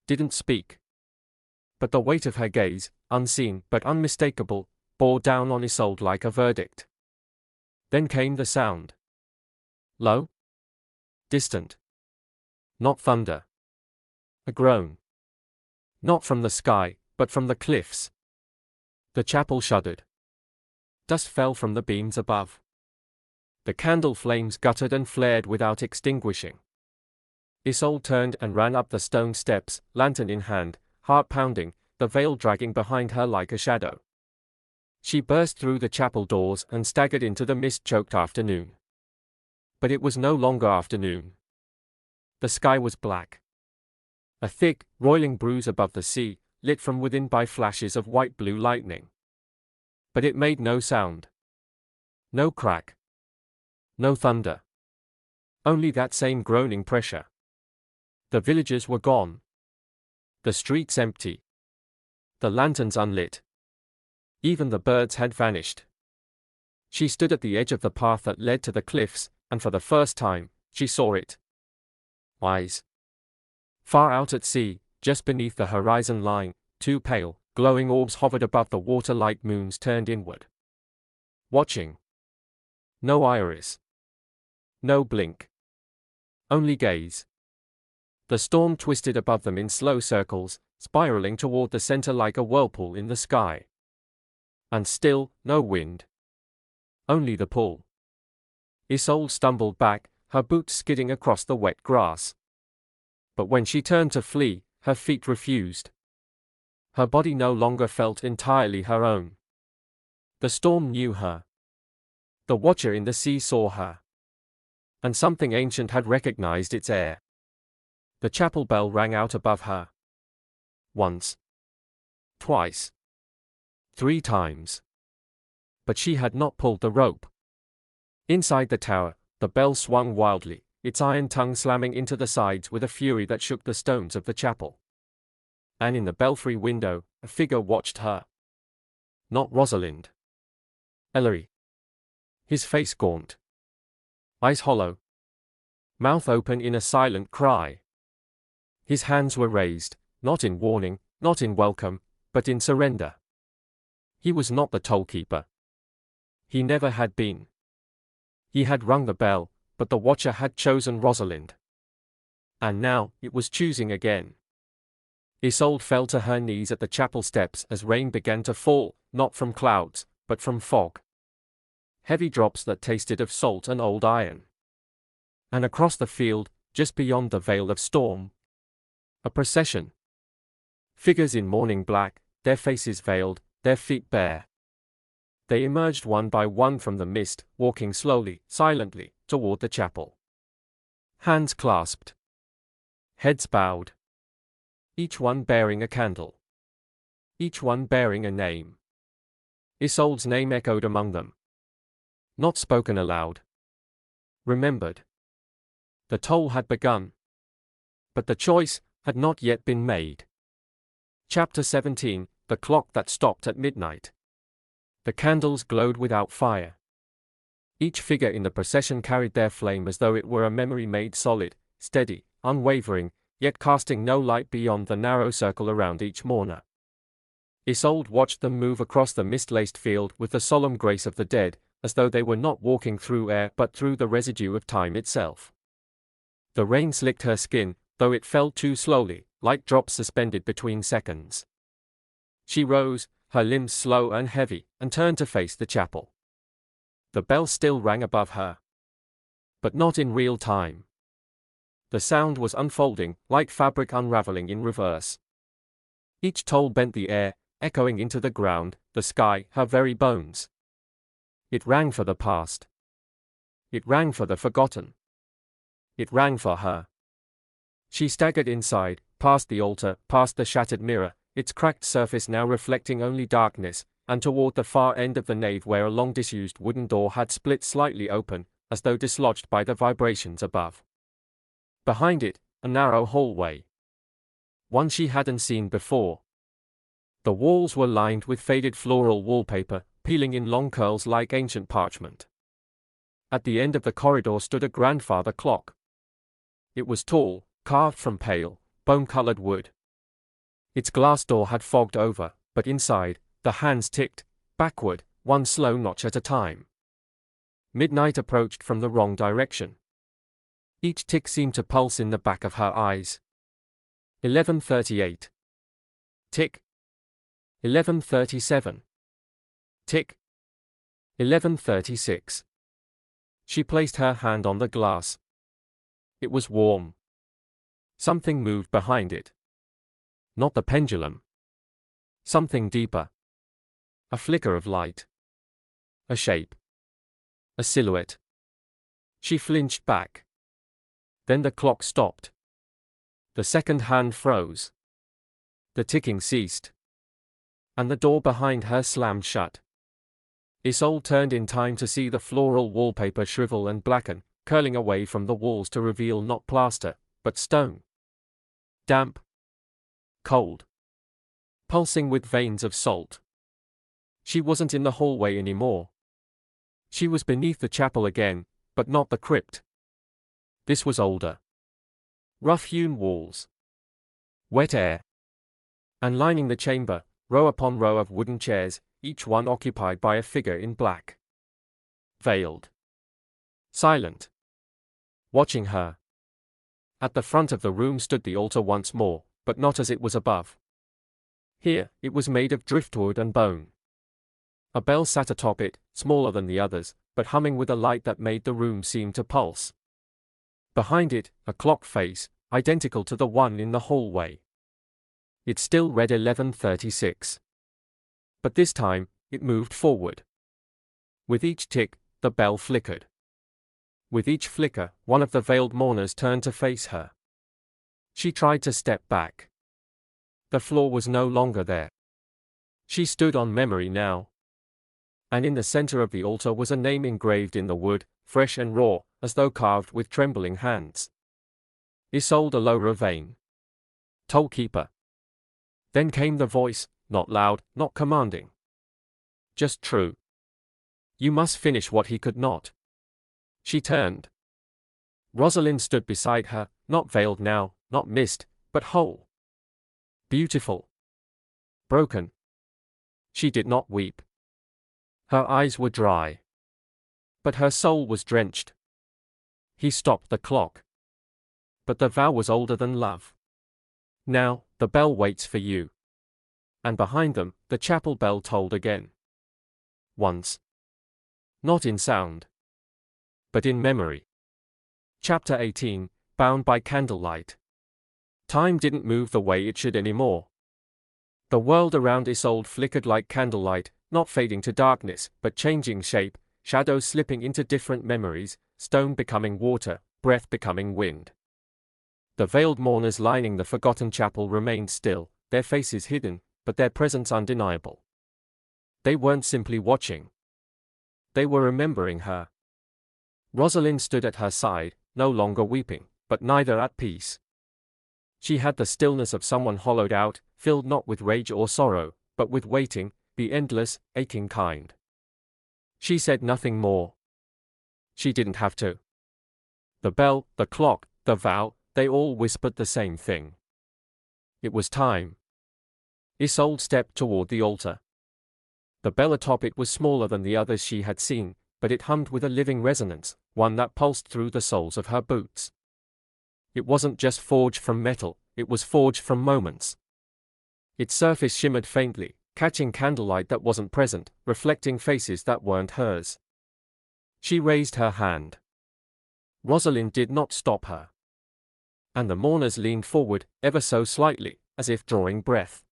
Didn't speak. But the weight of her gaze, unseen but unmistakable, bore down on Isolde like a verdict. Then came the sound. Low. Distant. Not thunder. A groan. Not from the sky, but from the cliffs. The chapel shuddered. Dust fell from the beams above. The candle flames guttered and flared without extinguishing. Isolde turned and ran up the stone steps, lantern in hand, heart pounding, the veil dragging behind her like a shadow. She burst through the chapel doors and staggered into the mist-choked afternoon. But it was no longer afternoon. The sky was black. A thick, roiling bruise above the sea, lit from within by flashes of white-blue lightning. But it made no sound. No crack. No thunder. Only that same groaning pressure. The villagers were gone. The streets empty. The lanterns unlit. Even the birds had vanished. She stood at the edge of the path that led to the cliffs, and for the first time, she saw it. Eyes. Far out at sea, just beneath the horizon line, two pale, glowing orbs hovered above the water like moons turned inward. Watching. No iris. No blink. Only gaze. The storm twisted above them in slow circles, spiraling toward the center like a whirlpool in the sky. And still, no wind. Only the pull. Isolde stumbled back, her boots skidding across the wet grass. But when she turned to flee, her feet refused. Her body no longer felt entirely her own. The storm knew her. The watcher in the sea saw her. And something ancient had recognized its air. The chapel bell rang out above her. Once. Twice. 3 times. But she had not pulled the rope. Inside the tower, the bell swung wildly, its iron tongue slamming into the sides with a fury that shook the stones of the chapel. And in the belfry window, a figure watched her. Not Rosalind. Ellery. His face gaunt. Eyes hollow. Mouth open in a silent cry. His hands were raised, not in warning, not in welcome, but in surrender. He was not the tollkeeper. He never had been. He had rung the bell, but the watcher had chosen Rosalind. And now, it was choosing again. Isolde fell to her knees at the chapel steps as rain began to fall, not from clouds, but from fog. heavy drops that tasted of salt and old iron. And across the field, just beyond the veil of storm, a procession. Figures in mourning black, their faces veiled, their feet bare. They emerged one by one from the mist, walking slowly, silently, toward the chapel. Hands clasped. Heads bowed. Each one bearing a candle. Each one bearing a name. Isolde's name echoed among them. Not spoken aloud. Remembered. The toll had begun. But the choice had not yet been made. Chapter 17, The Clock That Stopped at Midnight. The candles glowed without fire. Each figure in the procession carried their flame as though it were a memory made solid, steady, unwavering, yet casting no light beyond the narrow circle around each mourner. Isolde watched them move across the mist-laced field with the solemn grace of the dead, as though they were not walking through air but through the residue of time itself. The rain slicked her skin, though it fell too slowly, like drops suspended between seconds. She rose, her limbs slow and heavy, and turned to face the chapel. The bell still rang above her. But not in real time. The sound was unfolding, like fabric unraveling in reverse. Each toll bent the air, echoing into the ground, the sky, her very bones. It rang for the past. It rang for the forgotten. It rang for her. She staggered inside, past the altar, past the shattered mirror, its cracked surface now reflecting only darkness, and toward the far end of the nave where a long disused wooden door had split slightly open, as though dislodged by the vibrations above. Behind it, a narrow hallway. One she hadn't seen before. The walls were lined with faded floral wallpaper, peeling in long curls like ancient parchment. At the end of the corridor stood a grandfather clock. It was tall, carved from pale, bone-colored wood. Its glass door had fogged over, but inside, the hands ticked, backward, one slow notch at a time. Midnight approached from the wrong direction. Each tick seemed to pulse in the back of her eyes. 11:38. Tick. 11:37. Tick. 11:36. She placed her hand on the glass. It was warm. Something moved behind it. Not the pendulum. Something deeper. A flicker of light. A shape. A silhouette. She flinched back. Then the clock stopped. The second hand froze. The ticking ceased. And the door behind her slammed shut. Isolde turned in time to see the floral wallpaper shrivel and blacken, curling away from the walls to reveal not plaster, but stone. Damp. Cold. Pulsing with veins of salt. She wasn't in the hallway anymore. She was beneath the chapel again, but not the crypt. This was older. Rough-hewn walls. Wet air. And lining the chamber, row upon row of wooden chairs, each one occupied by a figure in black. Veiled. Silent. Watching her. At the front of the room stood the altar once more, but not as it was above. Here, it was made of driftwood and bone. A bell sat atop it, smaller than the others, but humming with a light that made the room seem to pulse. Behind it, a clock face, identical to the one in the hallway. It still read 11:36. But this time, it moved forward. With each tick, the bell flickered. With each flicker, one of the veiled mourners turned to face her. She tried to step back. The floor was no longer there. She stood on memory now. And in the center of the altar was a name engraved in the wood, fresh and raw, as though carved with trembling hands. Isolde Vane. Tollkeeper. Then came the voice, not loud, not commanding. Just true. You must finish what he could not. She turned. Rosalind stood beside her, not veiled now, not mist, but whole. Beautiful. Broken. She did not weep. Her eyes were dry. But her soul was drenched. He stopped the clock. But the vow was older than love. Now, the bell waits for you. And behind them, the chapel bell tolled again. Once. Not in sound, but in memory. Chapter 18, Bound by Candlelight. Time didn't move the way it should anymore. The world around Isolde flickered like candlelight, not fading to darkness, but changing shape, shadows slipping into different memories, stone becoming water, breath becoming wind. The veiled mourners lining the forgotten chapel remained still, their faces hidden, but their presence undeniable. They weren't simply watching. They were remembering her. Rosalind stood at her side, no longer weeping, but neither at peace. She had the stillness of someone hollowed out, filled not with rage or sorrow, but with waiting, the endless, aching kind. She said nothing more. She didn't have to. The bell, the clock, the vow, they all whispered the same thing. It was time. Isolde stepped toward the altar. The bell atop it was smaller than the others she had seen, but it hummed with a living resonance, one that pulsed through the soles of her boots. It wasn't just forged from metal, it was forged from moments. Its surface shimmered faintly, catching candlelight that wasn't present, reflecting faces that weren't hers. She raised her hand. Rosalind did not stop her. And the mourners leaned forward, ever so slightly, as if drawing breath.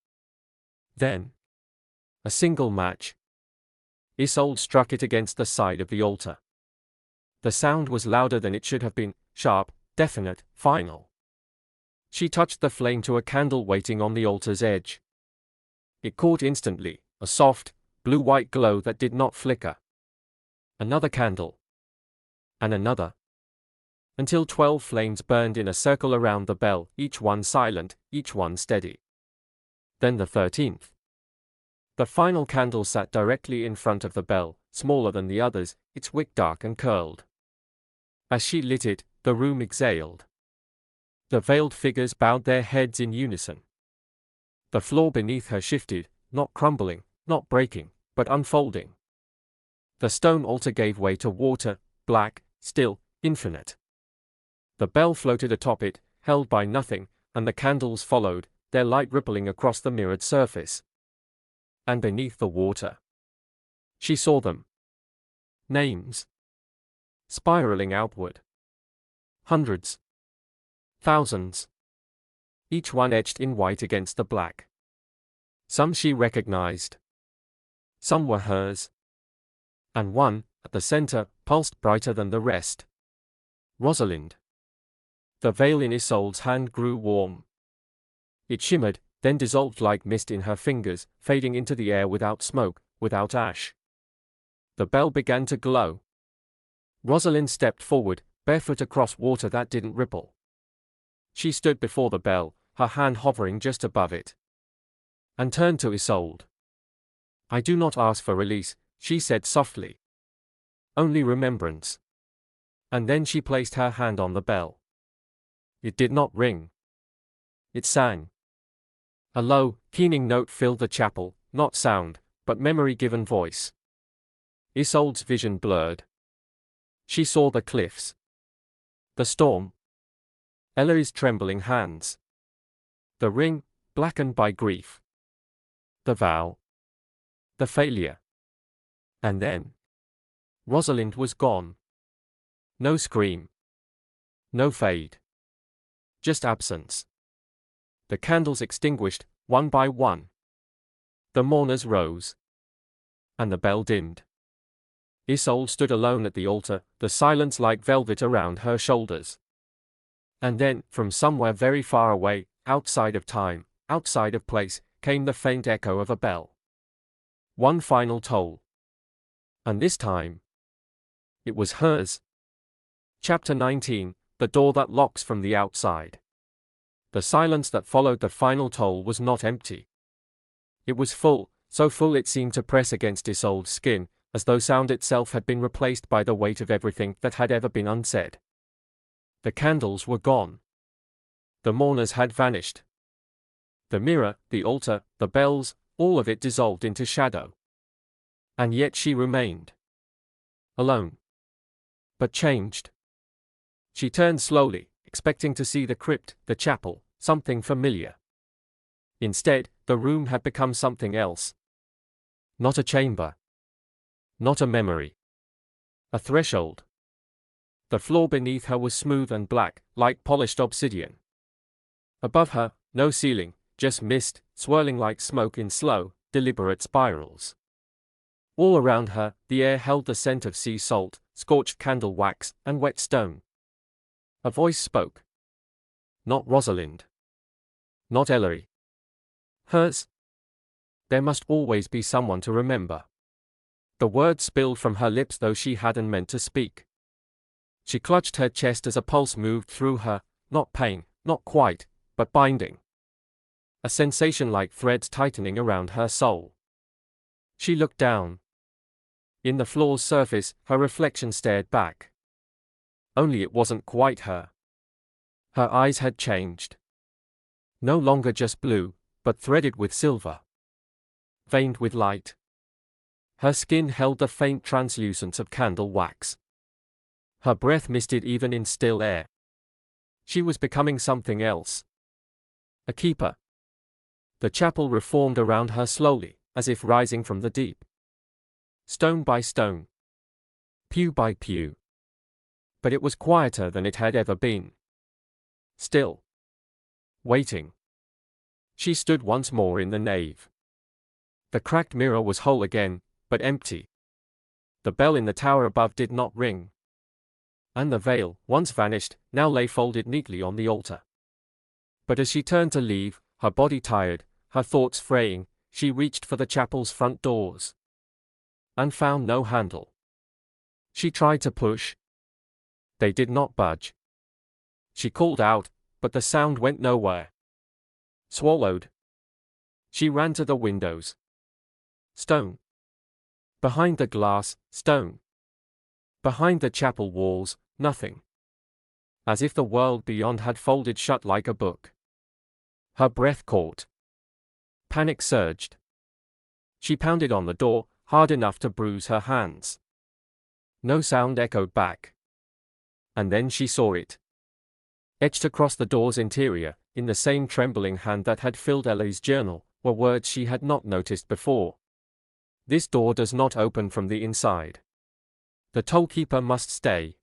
Then, a single match. Isolde struck it against the side of the altar. The sound was louder than it should have been, sharp, definite, final. She touched the flame to a candle waiting on the altar's edge. It caught instantly, a soft, blue-white glow that did not flicker. Another candle. And another. Until 12 flames burned in a circle around the bell, each one silent, each one steady. Then the 13th. The final candle sat directly in front of the bell, smaller than the others, its wick dark and curled. As she lit it, the room exhaled. The veiled figures bowed their heads in unison. The floor beneath her shifted, not crumbling, not breaking, but unfolding. The stone altar gave way to water, black, still, infinite. The bell floated atop it, held by nothing, and the candles followed, their light rippling across the mirrored surface. And beneath the water, she saw them. Names. Spiraling outward. Hundreds. Thousands. Each one etched in white against the black. Some she recognized. Some were hers. And one, at the center, pulsed brighter than the rest. Rosalind. The veil in Isolde's hand grew warm. It shimmered, then dissolved like mist in her fingers, fading into the air without smoke, without ash. The bell began to glow. Rosalind stepped forward, barefoot across water that didn't ripple. She stood before the bell, her hand hovering just above it. And turned to Isolde. "I do not ask for release," she said softly. "Only remembrance." And then she placed her hand on the bell. It did not ring. It sang. A low, keening note filled the chapel, not sound, but memory-given voice. Isolde's vision blurred. She saw the cliffs. The storm. Ellery's trembling hands. The ring, blackened by grief. The vow. The failure. And then, Rosalind was gone. No scream. No fade. Just absence. The candles extinguished, one by one. The mourners rose. And the bell dimmed. Isolde stood alone at the altar, the silence like velvet around her shoulders. And then, from somewhere very far away, outside of time, outside of place, came the faint echo of a bell. One final toll. And this time, it was hers. Chapter 19, The Door That Locks from the Outside. The silence that followed the final toll was not empty. It was full, so full it seemed to press against Isolde's skin, as though sound itself had been replaced by the weight of everything that had ever been unsaid. The candles were gone. The mourners had vanished. The mirror, the altar, the bells, all of it dissolved into shadow. And yet she remained. Alone. But changed. She turned slowly, expecting to see the crypt, the chapel, something familiar. Instead, the room had become something else. Not a chamber. Not a memory. A threshold. The floor beneath her was smooth and black, like polished obsidian. Above her, no ceiling, just mist, swirling like smoke in slow, deliberate spirals. All around her, the air held the scent of sea salt, scorched candle wax, and wet stone. A voice spoke. Not Rosalind. Not Ellery. Hers. There must always be someone to remember. The words spilled from her lips though she hadn't meant to speak. She clutched her chest as a pulse moved through her, not pain, not quite, but binding. A sensation like threads tightening around her soul. She looked down. In the floor's surface, her reflection stared back. Only it wasn't quite her. Her eyes had changed. No longer just blue, but threaded with silver. Veined with light. Her skin held the faint translucence of candle wax. Her breath misted even in still air. She was becoming something else. A keeper. The chapel reformed around her slowly, as if rising from the deep. Stone by stone. Pew by pew. But it was quieter than it had ever been. Still. Waiting. She stood once more in the nave. The cracked mirror was whole again, but empty. The bell in the tower above did not ring. And the veil, once vanished, now lay folded neatly on the altar. But as she turned to leave, her body tired, her thoughts fraying, she reached for the chapel's front doors. And found no handle. She tried to push. They did not budge. She called out, but the sound went nowhere. Swallowed. She ran to the windows. Stone. Behind the glass, stone. Behind the chapel walls, nothing. As if the world beyond had folded shut like a book. Her breath caught. Panic surged. She pounded on the door, hard enough to bruise her hands. No sound echoed back. And then she saw it. Etched across the door's interior, in the same trembling hand that had filled Ellie's journal, were words she had not noticed before. This door does not open from the inside. The tollkeeper must stay.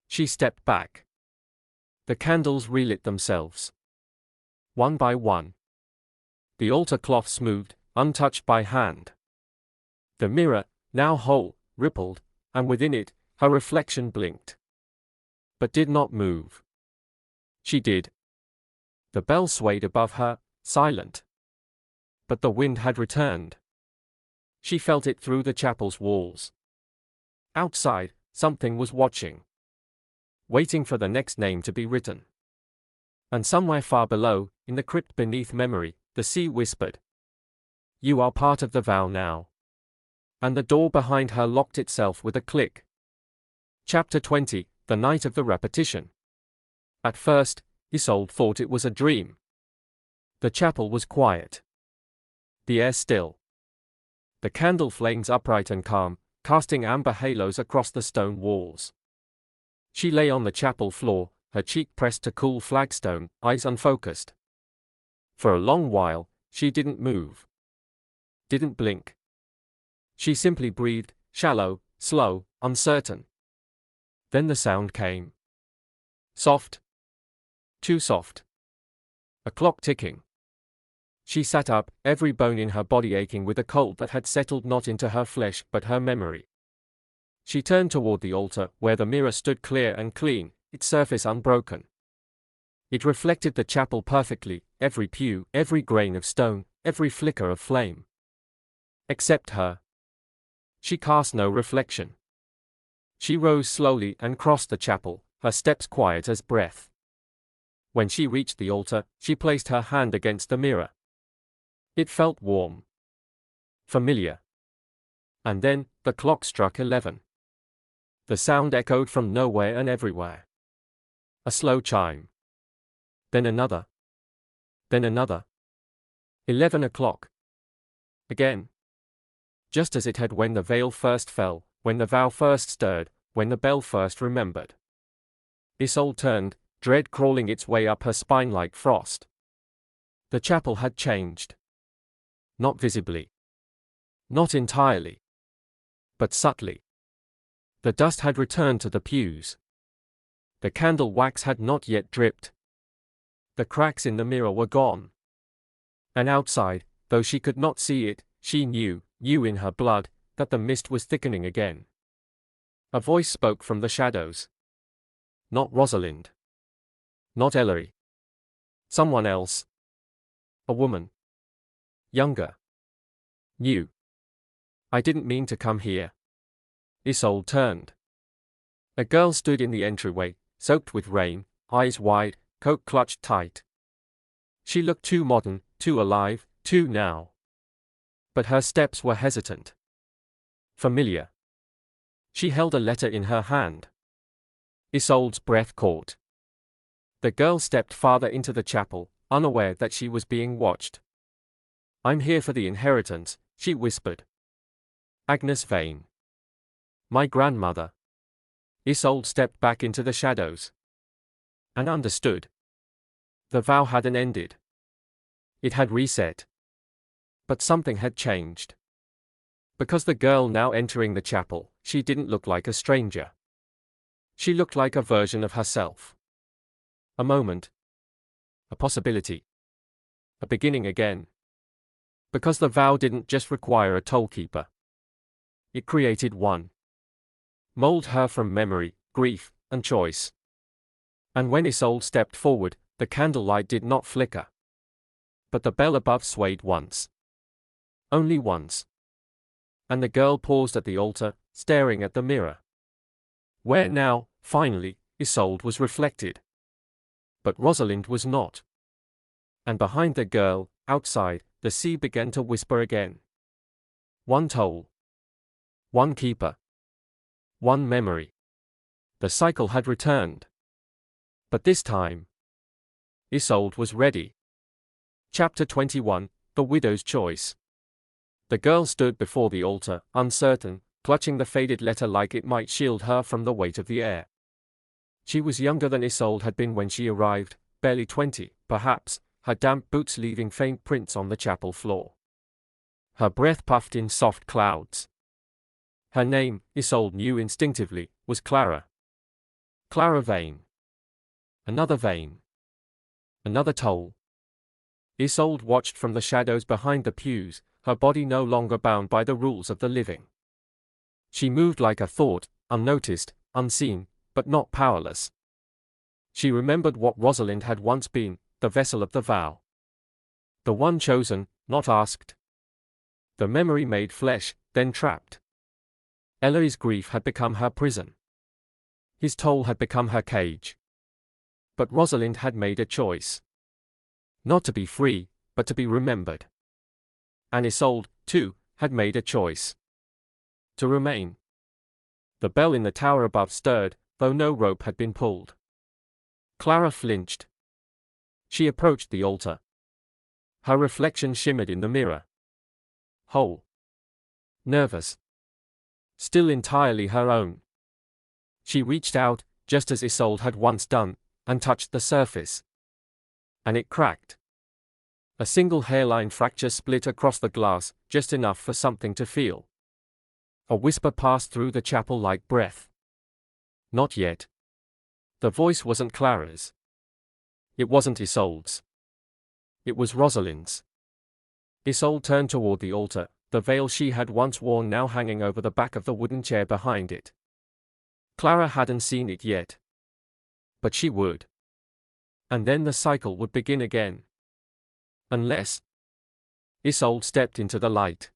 She stepped back. The candles relit themselves. One by one. The altar cloth smoothed, untouched by hand. The mirror, now whole, rippled, and within it, her reflection blinked. But did not move. She did. The bell swayed above her, silent. But the wind had returned. She felt it through the chapel's walls. Outside, something was watching. Waiting for the next name to be written. And somewhere far below, in the crypt beneath memory, the sea whispered. You are part of the vow now. And the door behind her locked itself with a click. Chapter 20, The Night of the Repetition. At first, Isolde thought it was a dream. The chapel was quiet. The air still. The candle flames upright and calm, casting amber halos across the stone walls. She lay on the chapel floor, her cheek pressed to cool flagstone, eyes unfocused. For a long while, she didn't move. Didn't blink. She simply breathed, shallow, slow, uncertain. Then the sound came. Soft. Too soft. A clock ticking. She sat up, every bone in her body aching with a cold that had settled not into her flesh but her memory. She turned toward the altar, where the mirror stood clear and clean, its surface unbroken. It reflected the chapel perfectly, every pew, every grain of stone, every flicker of flame. Except her. She cast no reflection. She rose slowly and crossed the chapel, her steps quiet as breath. When she reached the altar, she placed her hand against the mirror. It felt warm. Familiar. And then, the clock struck 11. The sound echoed from nowhere and everywhere. A slow chime. Then another. Then another. 11 o'clock. Again. Just as it had when the veil first fell, when the vow first stirred, when the bell first remembered. Isolde turned, dread crawling its way up her spine like frost. The chapel had changed. Not visibly. Not entirely. But subtly. The dust had returned to the pews. The candle wax had not yet dripped. The cracks in the mirror were gone. And outside, though she could not see it, she knew in her blood, that the mist was thickening again. A voice spoke from the shadows. Not Rosalind. Not Ellery. Someone else. A woman. Younger. New. I didn't mean to come here. Isolde turned. A girl stood in the entryway, soaked with rain, eyes wide, coat clutched tight. She looked too modern, too alive, too now. But her steps were hesitant. Familiar. She held a letter in her hand. Isolde's breath caught. The girl stepped farther into the chapel, unaware that she was being watched. I'm here for the inheritance, she whispered. Agnes Vane. My grandmother. Isolde stepped back into the shadows. And understood. The vow hadn't ended. It had reset. But something had changed. Because the girl now entering the chapel, she didn't look like a stranger. She looked like a version of herself. A moment. A possibility. A beginning again. Because the vow didn't just require a tollkeeper. It created one. Mold her from memory, grief, and choice. And when Isolde stepped forward, the candlelight did not flicker. But the bell above swayed once. Only once. And the girl paused at the altar, staring at the mirror. Where now, finally, Isolde was reflected. But Rosalind was not. And behind the girl, outside, the sea began to whisper again. One toll. One keeper. One memory. The cycle had returned. But this time, Isolde was ready. Chapter 21, The Widow's Choice. The girl stood before the altar, uncertain, clutching the faded letter like it might shield her from the weight of the air. She was younger than Isolde had been when she arrived, barely 20, perhaps, her damp boots leaving faint prints on the chapel floor. Her breath puffed in soft clouds. Her name, Isolde knew instinctively, was Clara. Clara Vane. Another Vane. Another toll. Isolde watched from the shadows behind the pews, her body no longer bound by the rules of the living. She moved like a thought, unnoticed, unseen, but not powerless. She remembered what Rosalind had once been, the vessel of the vow. The one chosen, not asked. The memory made flesh, then trapped. Ellery's grief had become her prison. His toll had become her cage. But Rosalind had made a choice. Not to be free, but to be remembered. And Isolde, too, had made a choice. To remain. The bell in the tower above stirred, though no rope had been pulled. Clara flinched. She approached the altar. Her reflection shimmered in the mirror. Whole. Nervous. Still entirely her own. She reached out, just as Isolde had once done, and touched the surface. And it cracked. A single hairline fracture split across the glass, just enough for something to feel. A whisper passed through the chapel like breath. Not yet. The voice wasn't Clara's. It wasn't Isolde's. It was Rosalind's. Isolde turned toward the altar, the veil she had once worn now hanging over the back of the wooden chair behind it. Clara hadn't seen it yet. But she would. And then the cycle would begin again. Unless. Isolde stepped into the light.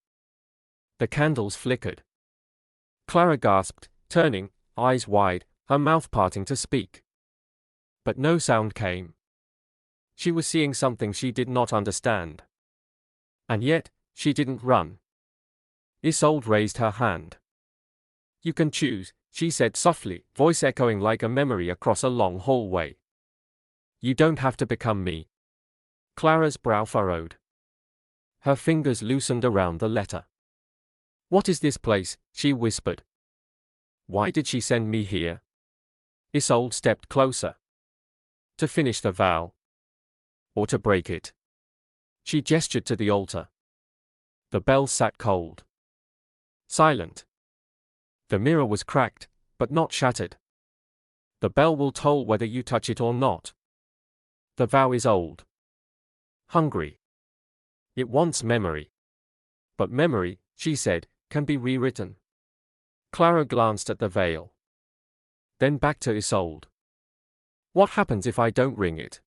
The candles flickered. Clara gasped, turning, eyes wide, her mouth parting to speak. But no sound came. She was seeing something she did not understand. And yet, she didn't run. Isolde raised her hand. You can choose, she said softly, voice echoing like a memory across a long hallway. You don't have to become me. Clara's brow furrowed. Her fingers loosened around the letter. What is this place? She whispered. Why did she send me here? Isolde stepped closer. To finish the vow. Or to break it. She gestured to the altar. The bell sat cold. Silent. The mirror was cracked, but not shattered. The bell will toll whether you touch it or not. The vow is old. Hungry. It wants memory. But memory, she said, can be rewritten. Clara glanced at the veil. Then back to Isolde. What happens if I don't ring it?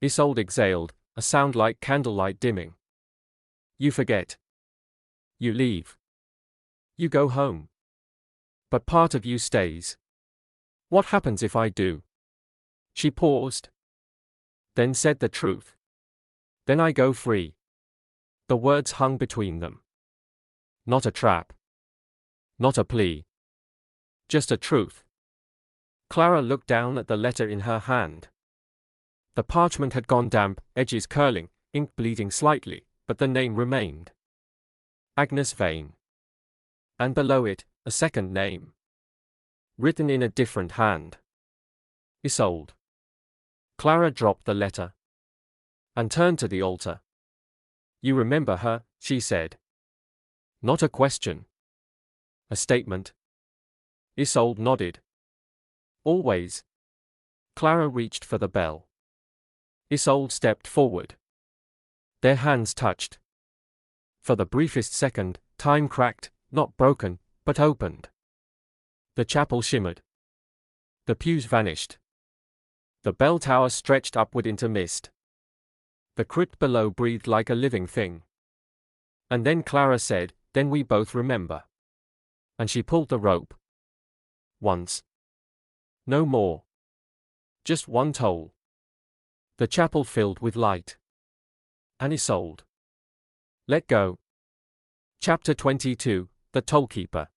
Isolde exhaled, a sound like candlelight dimming. You forget. You leave. You go home. But part of you stays. What happens if I do? She paused. Then said the truth. Then I go free. The words hung between them. Not a trap. Not a plea. Just a truth. Clara looked down at the letter in her hand. The parchment had gone damp, edges curling, ink bleeding slightly, but the name remained. Agnes Vane. And below it, a second name. Written in a different hand. Isolde. Clara dropped the letter. And turned to the altar. You remember her, she said. Not a question. A statement. Isolde nodded. Always. Clara reached for the bell. Isolde stepped forward. Their hands touched. For the briefest second, time cracked, not broken, but opened. The chapel shimmered. The pews vanished. The bell tower stretched upward into mist. The crypt below breathed like a living thing. And then Clara said, then we both remember. And she pulled the rope. Once. No more. Just one toll. The chapel filled with light. And Isolde. Let go. Chapter 22, The Tollkeeper.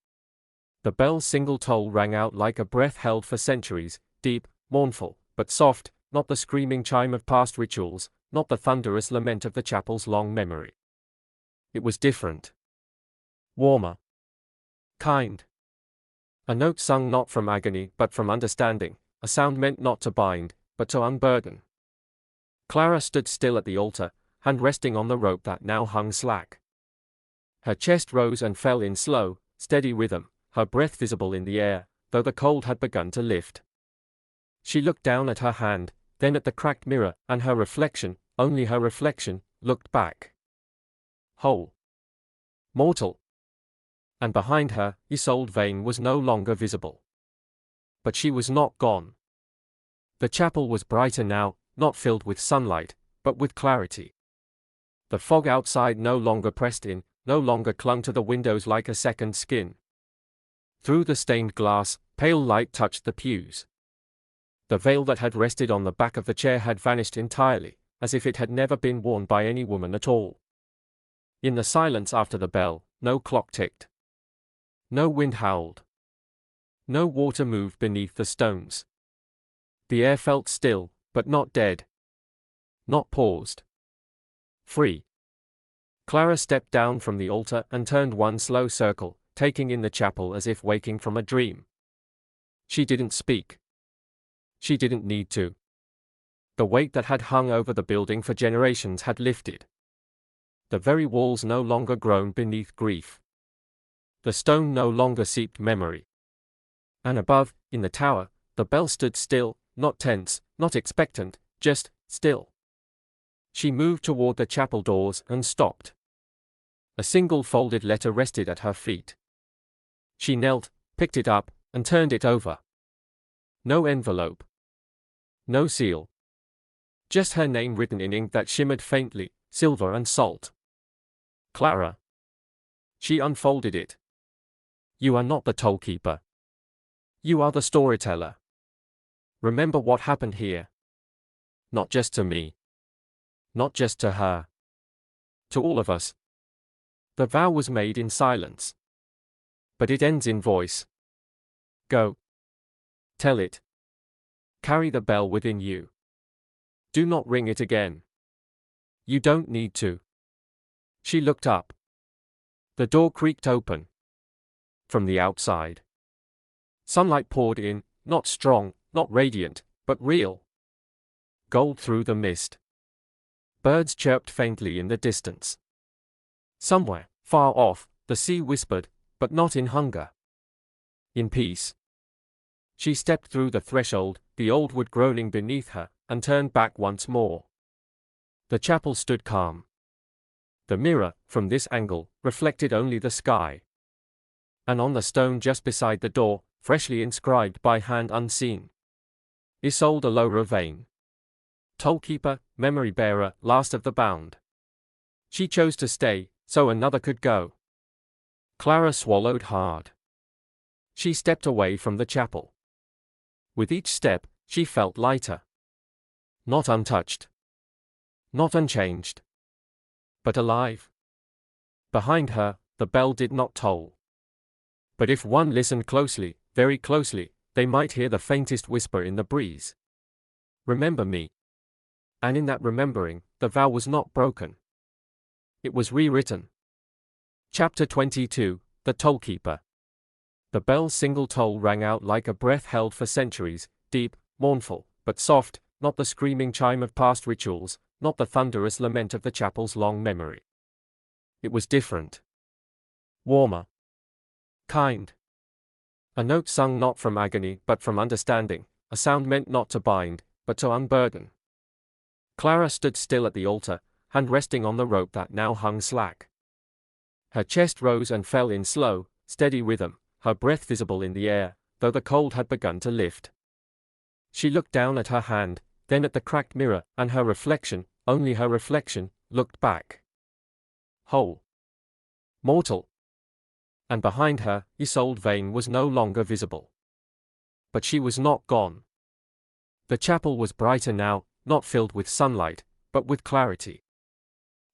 The bell's single toll rang out like a breath held for centuries, deep, mournful, but soft, not the screaming chime of past rituals, not the thunderous lament of the chapel's long memory. It was different. Warmer. Kind. A note sung not from agony but from understanding, a sound meant not to bind, but to unburden. Clara stood still at the altar, hand resting on the rope that now hung slack. Her chest rose and fell in slow, steady rhythm, her breath visible in the air, though the cold had begun to lift. She looked down at her hand, then at the cracked mirror, and her reflection, only her reflection, looked back. Whole. Mortal. And behind her, Isolde Vane was no longer visible. But she was not gone. The chapel was brighter now, not filled with sunlight, but with clarity. The fog outside no longer pressed in, no longer clung to the windows like a second skin. Through the stained glass, pale light touched the pews. The veil that had rested on the back of the chair had vanished entirely, as if it had never been worn by any woman at all. In the silence after the bell, no clock ticked. No wind howled. No water moved beneath the stones. The air felt still, but not dead. Not paused. Free. Clara stepped down from the altar and turned one slow circle, taking in the chapel as if waking from a dream. She didn't speak. She didn't need to. The weight that had hung over the building for generations had lifted. The very walls no longer groaned beneath grief. The stone no longer seeped memory. And above, in the tower, the bell stood still, not tense, not expectant, just still. She moved toward the chapel doors and stopped. A single folded letter rested at her feet. She knelt, picked it up, and turned it over. No envelope. No seal. Just her name written in ink that shimmered faintly, silver and salt. Clara. She unfolded it. You are not the tollkeeper. You are the storyteller. Remember what happened here. Not just to me. Not just to her. To all of us. The vow was made in silence. But it ends in voice. Go. Tell it. Carry the bell within you. Do not ring it again. You don't need to. She looked up. The door creaked open. From the outside. Sunlight poured in, not strong, not radiant, but real. Gold through the mist. Birds chirped faintly in the distance. Somewhere, far off, the sea whispered, but not in hunger. In peace. She stepped through the threshold, the old wood groaning beneath her, and turned back once more. The chapel stood calm. The mirror, from this angle, reflected only the sky. And on the stone just beside the door, freshly inscribed by hand unseen, Isolde Vane, tollkeeper, memory bearer, last of the bound. She chose to stay, so another could go. Clara swallowed hard. She stepped away from the chapel. With each step, she felt lighter. Not untouched. Not unchanged. But alive. Behind her, the bell did not toll. But if one listened closely, very closely, they might hear the faintest whisper in the breeze. Remember me. And in that remembering, the vow was not broken. It was rewritten. Chapter 22, The Tollkeeper. The bell's single toll rang out like a breath held for centuries, deep, mournful, but soft, not the screaming chime of past rituals, not the thunderous lament of the chapel's long memory. It was different. Warmer. Kind. A note sung not from agony but from understanding, a sound meant not to bind, but to unburden. Clara stood still at the altar, hand resting on the rope that now hung slack. Her chest rose and fell in slow, steady rhythm, her breath visible in the air, though the cold had begun to lift. She looked down at her hand, then at the cracked mirror, and her reflection, only her reflection, looked back. Whole. Mortal. And behind her, Isolde Vane was no longer visible. But she was not gone. The chapel was brighter now, not filled with sunlight, but with clarity.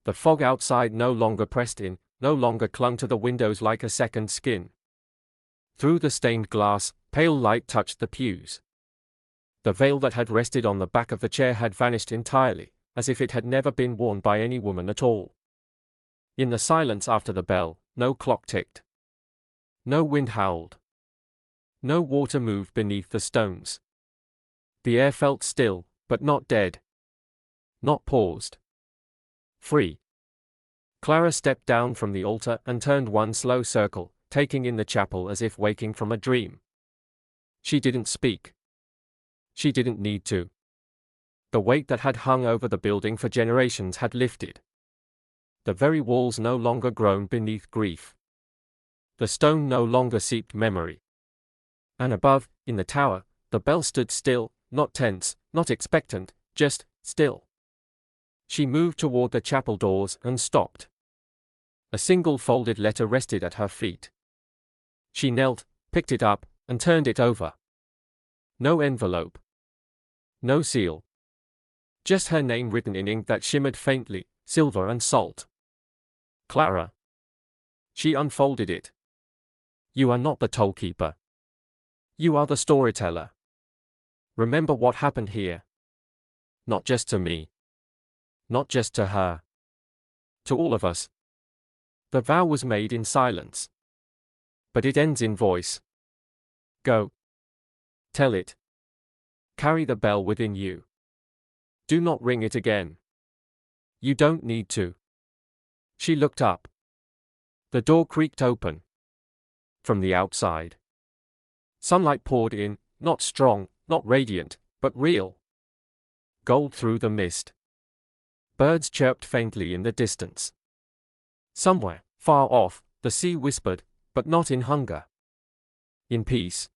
The fog outside no longer pressed in, no longer clung to the windows like a second skin. Through the stained glass, pale light touched the pews. The veil that had rested on the back of the chair had vanished entirely, as if it had never been worn by any woman at all. In the silence after the bell, no clock ticked. No wind howled. No water moved beneath the stones. The air felt still, but not dead. Not paused. Free. Clara stepped down from the altar and turned one slow circle, taking in the chapel as if waking from a dream. She didn't speak. She didn't need to. The weight that had hung over the building for generations had lifted. The very walls no longer groaned beneath grief. The stone no longer seeped memory. And above, in the tower, the bell stood still, not tense, not expectant, just still. She moved toward the chapel doors and stopped. A single folded letter rested at her feet. She knelt, picked it up, and turned it over. No envelope. No seal. Just her name written in ink that shimmered faintly, silver and salt. Clara. She unfolded it. You are not the tollkeeper. You are the storyteller. Remember what happened here. Not just to me. Not just to her. To all of us. The vow was made in silence. But it ends in voice. Go. Tell it. Carry the bell within you. Do not ring it again. You don't need to. She looked up. The door creaked open. From the outside. Sunlight poured in, not strong, not radiant, but real. Gold through the mist. Birds chirped faintly in the distance. Somewhere, far off, the sea whispered, but not in hunger. In peace.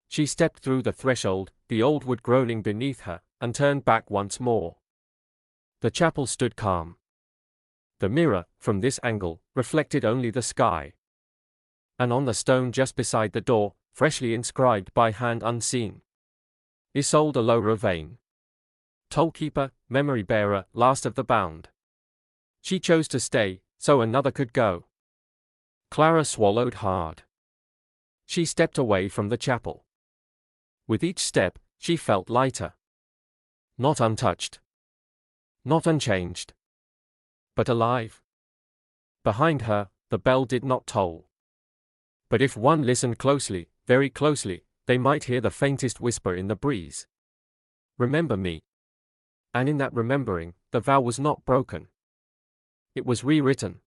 She stepped through the threshold, the old wood groaning beneath her, and turned back once more. The chapel stood calm. The mirror, from this angle, reflected only the sky. And on the stone just beside the door, freshly inscribed by hand unseen, Isolde Vane, tollkeeper, memory bearer, last of the bound. She chose to stay, so another could go. Clara swallowed hard. She stepped away from the chapel. With each step, she felt lighter. Not untouched. Not unchanged. But alive. Behind her, the bell did not toll. But if one listened closely, very closely, they might hear the faintest whisper in the breeze. Remember me. And in that remembering, the vow was not broken. It was rewritten.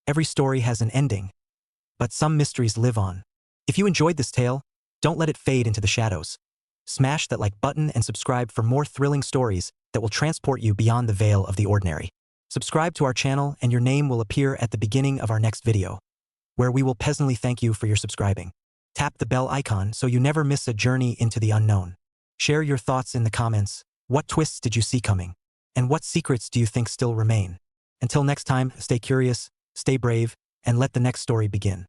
Every story has an ending, but some mysteries live on. If you enjoyed this tale, Don't let it fade into the shadows. Smash that like button and subscribe for more thrilling stories that will transport you beyond the veil of the ordinary. Subscribe to our channel and your name will appear at the beginning of our next video, where we will personally thank you for your subscribing. Tap the bell icon so you never miss a journey into the unknown. Share your thoughts in the comments. What twists did you see coming? And what secrets do you think still remain? Until next time, stay curious, stay brave, and let the next story begin.